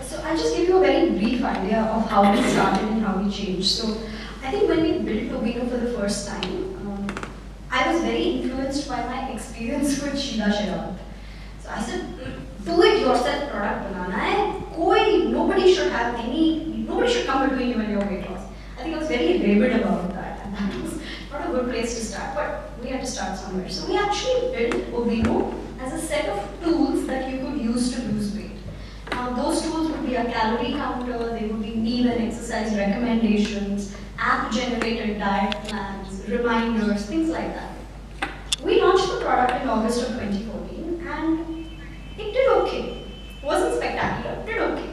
So I'll just give you a very brief idea of how we started and how we changed. So I think when we built Obino for the first time, I was very influenced by my experience with Sheila Sherawat. So I said, do it yourself product banana hai. Nobody should come between you and your weight loss. I think I was very rabid about that, and that was not a good place to start, but we had to start somewhere. So we actually built Obino as a set of tools that you could use to lose weight. Now those tools would be a calorie counter, they would be meal and exercise recommendations, app-generated diet plans, reminders, things like that. We launched the product in August of 2014 and it did okay. Wasn't spectacular, did okay.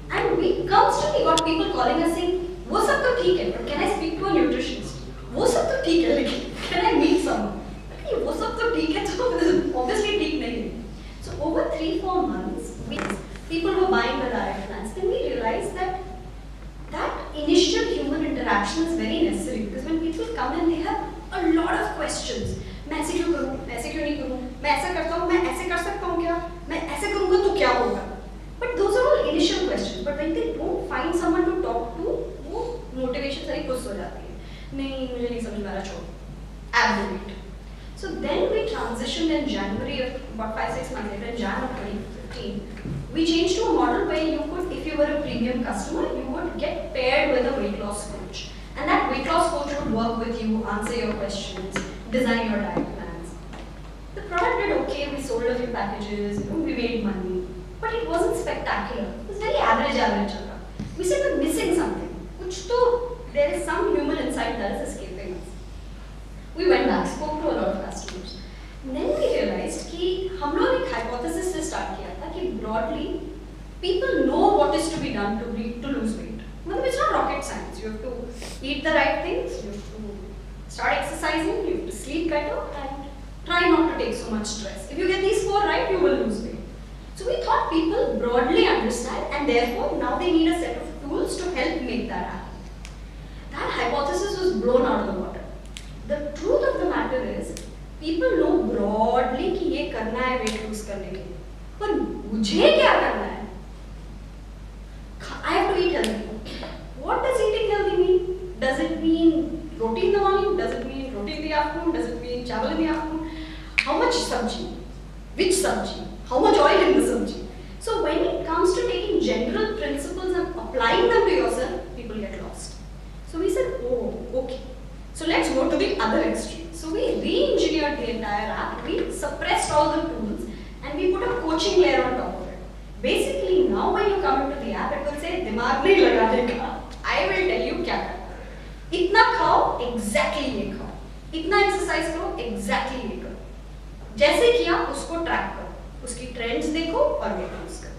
And we constantly got people calling us saying, वो सब तो ठीक है, but can I speak to a nutritionist? वो सब तो ठीक है, लेकिन can I meet someone? वो सब तो ठीक है, तो obviously ठीक नहीं है. So over 3-4 months, people were buying the diet plans. Then we realized that initial human interaction is very necessary because when people come in, they have a lot of questions. मैं ऐसे क्यों करूँ? मैं ऐसे क्यों नहीं करूँ? मैं ऐसा करता हूँ, मैं ऐसे कर सकता हूँ क्या? मैं ऐसे करूँगा तो क्या होगा? But those are all initial questions. But when they don't find someone to talk to, वो motivation सारी खुश हो जाती है. नहीं, मुझे नहीं समझ में आ रहा, छोड़. Abdicate. So then we transitioned in January of about 5-6 months later, in Jan of 2015. We changed to a model where you could, if you you were a premium customer, you would get paired with a weight loss coach. And that weight loss coach would work with you, answer your questions, design your diet plans. The product did okay, we sold a few packages, we made money. But it wasn't spectacular. It was very average. We said we're missing something, which though there is some human insight that is escaping us. We went back, spoke to a lot of customers. And then we realized that हम लोग एक hypothesis से start किया था कि broadly people know what is to be done to lose weight. It's not rocket science. You have to eat the right things, you have to start exercising, you have to sleep better, and try not to take so much stress. If you get these 4 right, you will lose weight. So we thought people broadly understand, and therefore now they need a set of tools to help make that happen. That hypothesis was blown out of the water. The truth of the matter is, people know broadly कि ये करना है weight lose करने के लिए, पर मुझे क्या करना है? I have to eat healthy. What does eating healthy mean? Does it mean roti in the morning? Does it mean roti in the afternoon? Does it mean chawal in the afternoon? How much sabji? Which sabji? How much oil in the sabji? So when it comes to taking general principles and applying them to yourself, people get lost. So we said, oh, okay. So let's go to the other extreme. So we re-engineered the entire app, we suppressed all the tools, and we put a coaching layer on top of it. Basically, now when you come into the app, it will say, दिमाग नहीं लगाने का. I will tell you क्या करना है. इतना खाओ, exactly ये खाओ. इतना exercise करो, exactly ये करो. जैसे किया, उसको track करो. उसकी trends देखो और weight lose करो.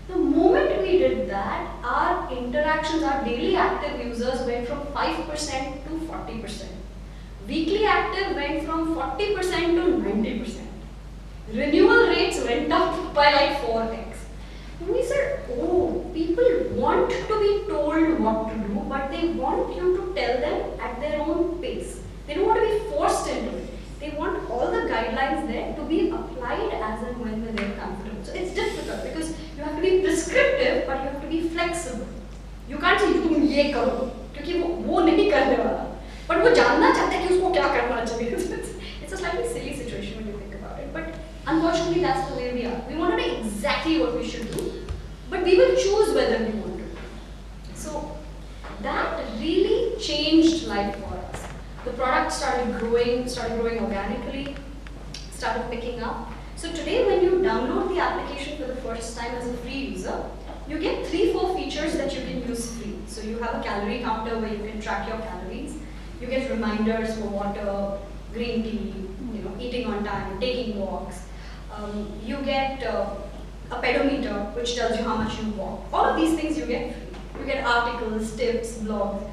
The moment we did that, our interactions, our daily active users went from 5% to 40%. Weekly active went from 40% to 90%. Renewal rates went up by like 4x. And we said, oh, people want to be told what to do, but they want you to tell them at their own pace. They don't want to be forced into it. They want all the guidelines there to be applied as and when they're comfortable. So it's difficult because you have to be prescriptive, but you have to be flexible. You can't say, तुम ये करो, क्योंकि वो नहीं करने वाला. But वो जानना चाहता है कि उसको क्या करना चाहिए. It's a slightly silly situation when you think about it, but unfortunately that's the way we are. We want to know exactly what we should do, but we will choose whether we want to. So that really changed life for us. The product started growing organically, started picking up. So today when you download the application for the first time as a free user, you get 3-4 features that you can use free. So you have a calorie counter where you can track your calories. You get reminders for water, green tea, eating on time, taking walks. You get a pedometer which tells you how much you walk. All of these things you get free. You get articles, tips, blogs.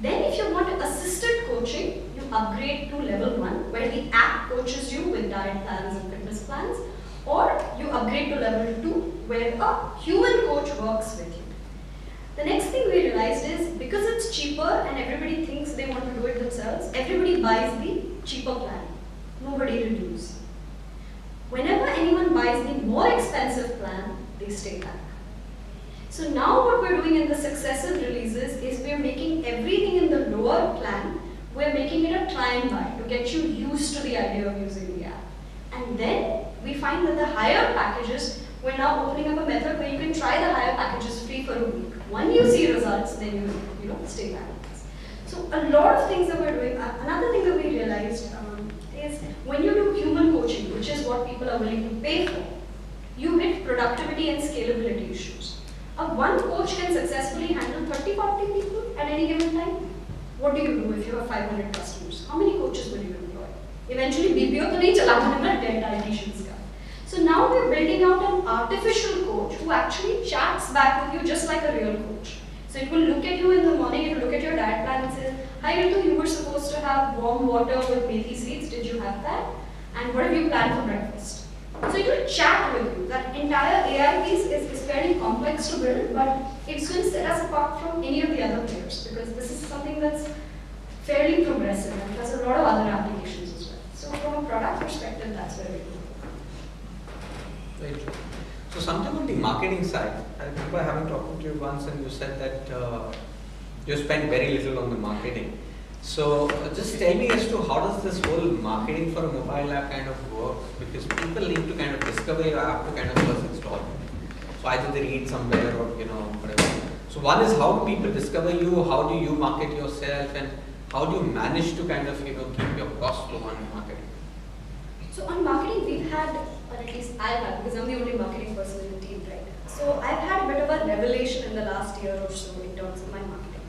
Then if you want assisted coaching, you upgrade to level 1 where the app coaches you with diet plans and fitness plans, or you upgrade to level 2 where a human coach works with you. The next thing we realized is because it's cheaper and everybody thinks they want to do it themselves, everybody buys the cheaper plan. Nobody reduces. Whenever anyone buys the more expensive plan, they stay back. So now what we're doing in the successive releases is we're making everything in the lower plan, we're making it a try and buy to get you used to the idea of using the app. And then we find that the higher packages, we're now opening up a method where you can try the higher packages free for a week. When you see results, then you stay back with us. So a lot of things that we're doing. Another thing that we realized is when you do human coaching, which is what people are willing to pay for, you hit productivity and scalability issues. One coach can successfully handle 30-40 people at any given time. What do you do if you have 500 customers? How many coaches will you employ? Eventually, BPO to nahi chala payega dietitians ka. So now we're building out an artificial coach who actually chats back with you just like a real coach. So it will look at you in the morning, it will look at your diet plan and say, hi Ritu, you were supposed to have warm water with methi seeds, did you have that? And what have you planned for breakfast? So it will chat with you. That entire AI piece is fairly complex to build, but it's going to set us apart from any of the other players because this is something that's fairly progressive and has a lot of other applications as well. So from a product perspective, that's where we go. Very true. So something on the marketing side, I remember having talked to you once and you said that you spend very little on the marketing. So just tell me as to how does this whole marketing for a mobile app kind of work, because people need to kind of discover your app to kind of first install it. So either they read somewhere or whatever. So one is, how do people discover you? How do you market yourself, and how do you manage to kind of keep your costs low on marketing? So on marketing, we've had, or at least I've had, because I'm the only marketing person in the team right now. So I've had a bit of a revelation in the last year or so in terms of my marketing.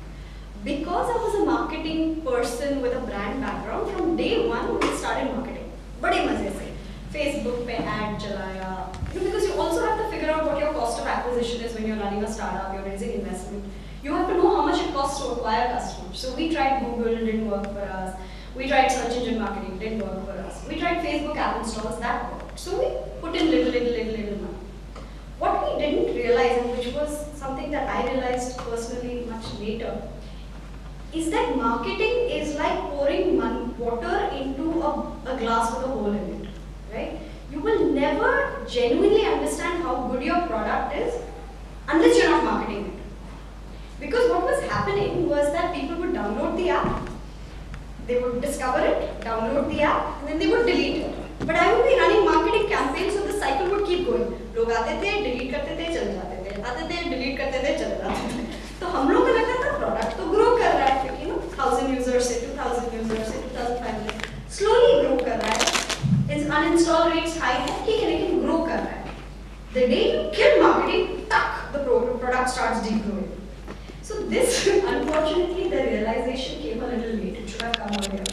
Because I was a marketing person with a brand background, from day one we started marketing. बड़े मजे से Facebook पे ad चलाया. Because you also have to figure out what your cost of acquisition is when you're running a startup, you're raising investment. You have to know how much it costs to acquire customers. So we tried Google, it didn't work for us. We tried search engine marketing, didn't work for us. We tried Facebook app installs, that worked. So we put in little money. What we didn't realize, and which was something that I realized personally much later, is that marketing is like pouring water into a glass with a hole in it, right? You will never genuinely understand how good your product is unless you're not marketing it. Because what was happening was that people would download the app, they would discover it, download the app, and then they would delete it. But I would be running marketing campaigns, so the cycle would keep going. लोग आते थे, delete करते थे, चले जाते थे, आते थे, delete करते थे, चले जाते थे. तो हम लोग को लगता था product तो grow कर रहा है, क्योंकि 1,000 users से 2,000 users से 2,500 slowly grow कर रहा है. Its uninstall rates high है, ठीक है, लेकिन grow कर रहा है. The day you kill marketing, the product starts degrowing. So this, unfortunately, the realization came a little late. It should have come earlier.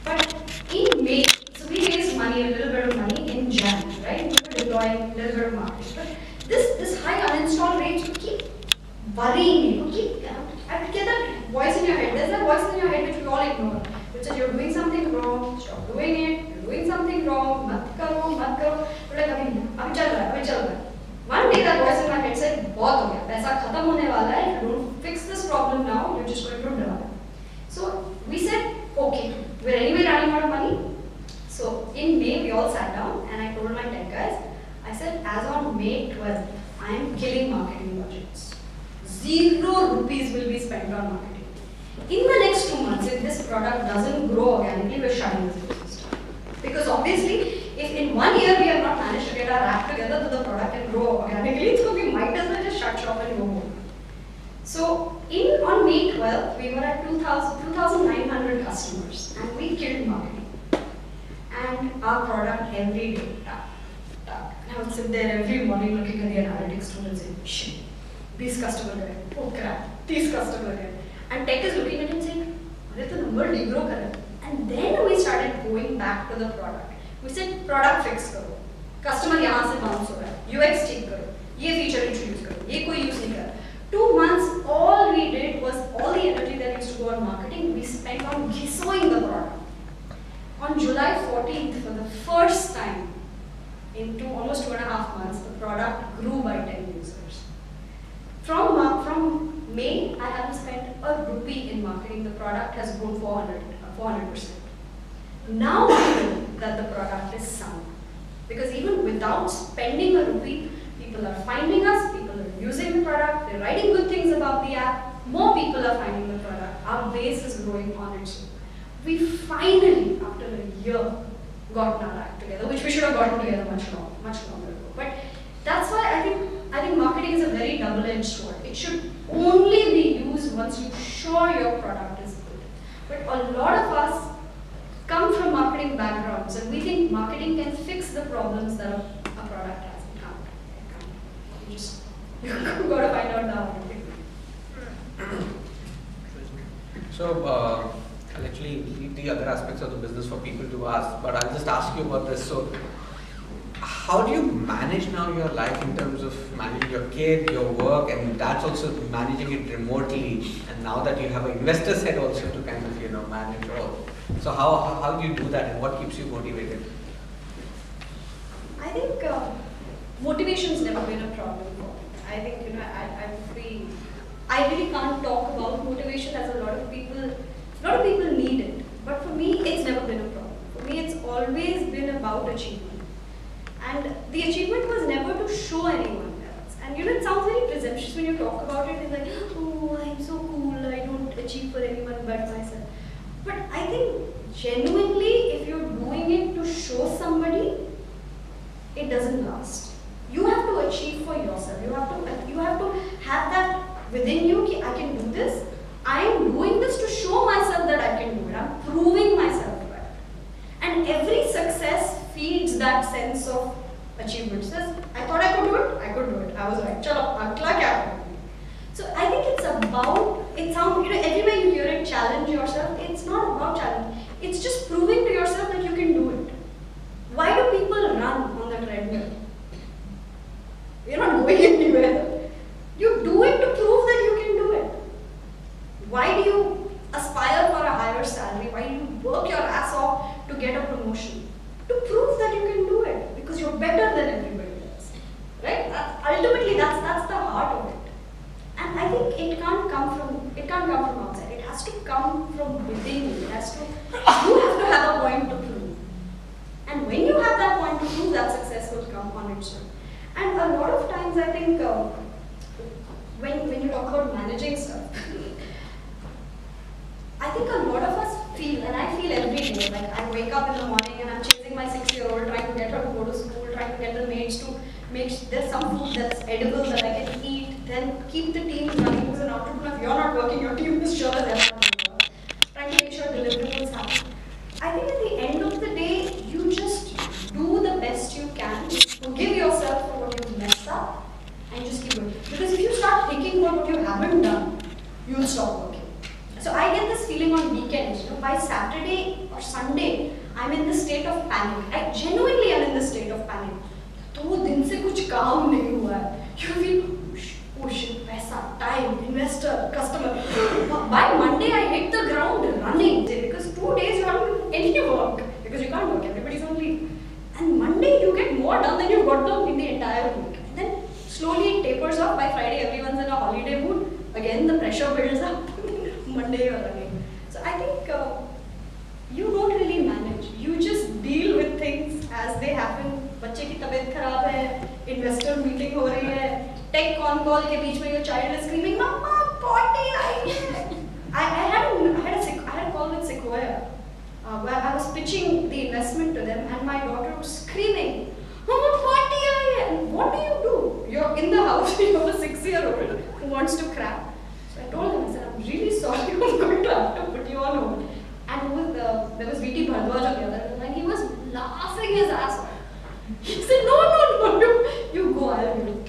But in May, so we raised money, a little bit of money in Jan, right? We were deploying a little bit of marketing. But this high uninstall rates would keep worrying me. Would keep, I would get that voice in your head. There's that voice in your head which we all ignore. Which says you're doing something wrong, stop doing it. You're doing something wrong, mat karo. But like, abhi chal raha hai. One day that voice in my head said, बहुत हो गया, पैसा खत्म होने वाला है. If you don't fix this problem now, you're just going to die. So we said, okay, we're anyway running out of money. So in May, we all sat down and I told my tech guys, I said, as on May 12th, I am killing marketing budgets. 0 rupees will be spent on marketing. In the next 2 months, if this product doesn't grow organically, we're shutting this ecosystem. Because obviously, if in 1 year we have not managed to get our app together so the product can grow organically, so we might as well just shut shop and go home. So on May 12th, we were at 2,900 customers and we killed marketing. And our product every day, I would sit there every morning looking at the analytics tool and say, shit, these customers are there. Oh crap, these customers are there. And tech is looking at it and saying, what if the number degrow kare? And then we started going back to the product. We said product fix करो, customer यहाँ से bounce हो रहा है, UX ठीक करो, ये feature introduce करो, ये कोई use नहीं कर. 2 months, all we did was all the energy that used to go on marketing, we spent on ghissoing the product. On July 14th, for the first time in almost 2.5 months, the product grew by 10 users. From May, I haven't spent a rupee in marketing. The product has grown 400%. Now I know that the product is sound. Because even without spending a rupee, people are finding us, people are using the product, they're writing good things about the app, more people are finding the product, our base is growing on its own. We finally, after a year, got our act together, which we should have gotten together much longer ago. But that's why I think marketing is a very double-edged sword. It should only be used once you're sure your product is good. But a lot of us come from marketing backgrounds and we think marketing can fix the problems that a product has. It can't. You've got to find out now. So, I'll actually leave the other aspects of the business for people to ask, but I'll just ask you about this. So, how do you manage now your life in terms of managing your kid, your work, and that's also managing it remotely, and now that you have an investor's head also to kind of, manage all. So how do you do that, and what keeps you motivated? I think motivation's never been a problem for me. I think, I really can't talk about motivation as a lot of people need it. But for me, it's never been a problem. For me, it's always been about achievement. And the achievement was never to show anyone else. And it sounds very presumptuous when you talk about it. It's like, oh, I'm so cool, I don't achieve for anyone but myself. But I think genuinely, if you're doing it to show somebody, it doesn't last. You have to achieve for yourself. You have to have that within you. Ki, I can do this. I am doing this to show myself that I can do it. I'm proving myself right. And every success feeds that sense of achievement. Says, I thought I could do it. I could do it. I was right. Chalo, agla kya karo? So I think it's about, it sounds, everywhere you hear it, challenge yourself. It's not about challenge. It's just proving to yourself that you can do it. Why do people run on the treadmill? You're not going anywhere. You do it to prove that you can do it. Why do you aspire for a higher salary? Why do you work your ass off to get a promotion? To prove that you can do it. Because you're better than everybody else. Right? Ultimately, that's the heart of it. And I think it can't come from outside. It has to come from within you. You have to have a point to prove. And when you have that point to prove, that success will come on its own. And a lot of times, I think, when you talk about managing stuff, I think a lot of us feel, and I feel every day, like I wake up in the morning and I'm chasing my 6-year-old, trying to get her to go to school, trying to get the maids to make there's some food that's edible that I can eat, then keep the team running, because an entrepreneur, if you're not working, your team is sure as ever. Trying to make sure deliverables happen. I think at the end of the day, you just do the best you can, forgive yourself for what you've messed up, and just keep going. Because if you start thinking about what you haven't done, you'll stop working. So I get this feeling on weekends, by Saturday or Sunday, I'm in this state of panic. I genuinely am in this state of panic. 2 दिन से कुछ काम नहीं हुआ है. You feel, oh shit, paisa, time, investor, customer. By Monday, I hit the ground running because 2 days you haven't done any work because you can't work. Everybody's on leave. And Monday you get more done than you got done in the entire week. And then slowly it tapers off. By Friday, everyone's in a holiday mood. Again, the pressure builds up. Monday you're running. So I think you don't really manage. You just deal with things as they happen. बच्चे की तबीयत खराब है, investor meeting हो रही है, take con call के बीच में your child is screaming, "Mama, potty आई है." I had a call with Sequoia where I was pitching the investment to them, and my daughter was screaming, "Mama, potty आई है." And what do? You're in the house. You have a 6-year-old who wants to crap. So I told him, I said, "I'm really sorry. I'm going to have to put you on hold." And there was VT Bhardwaj on the other end, and he was laughing his ass off. He said, no, you go, I'll do it.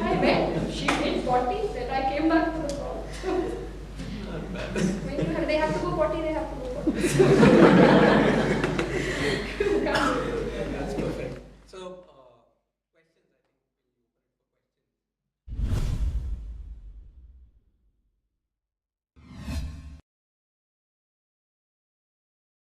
I went, she did potty, then I came back to the call. When they have to go potty, they have to go potty.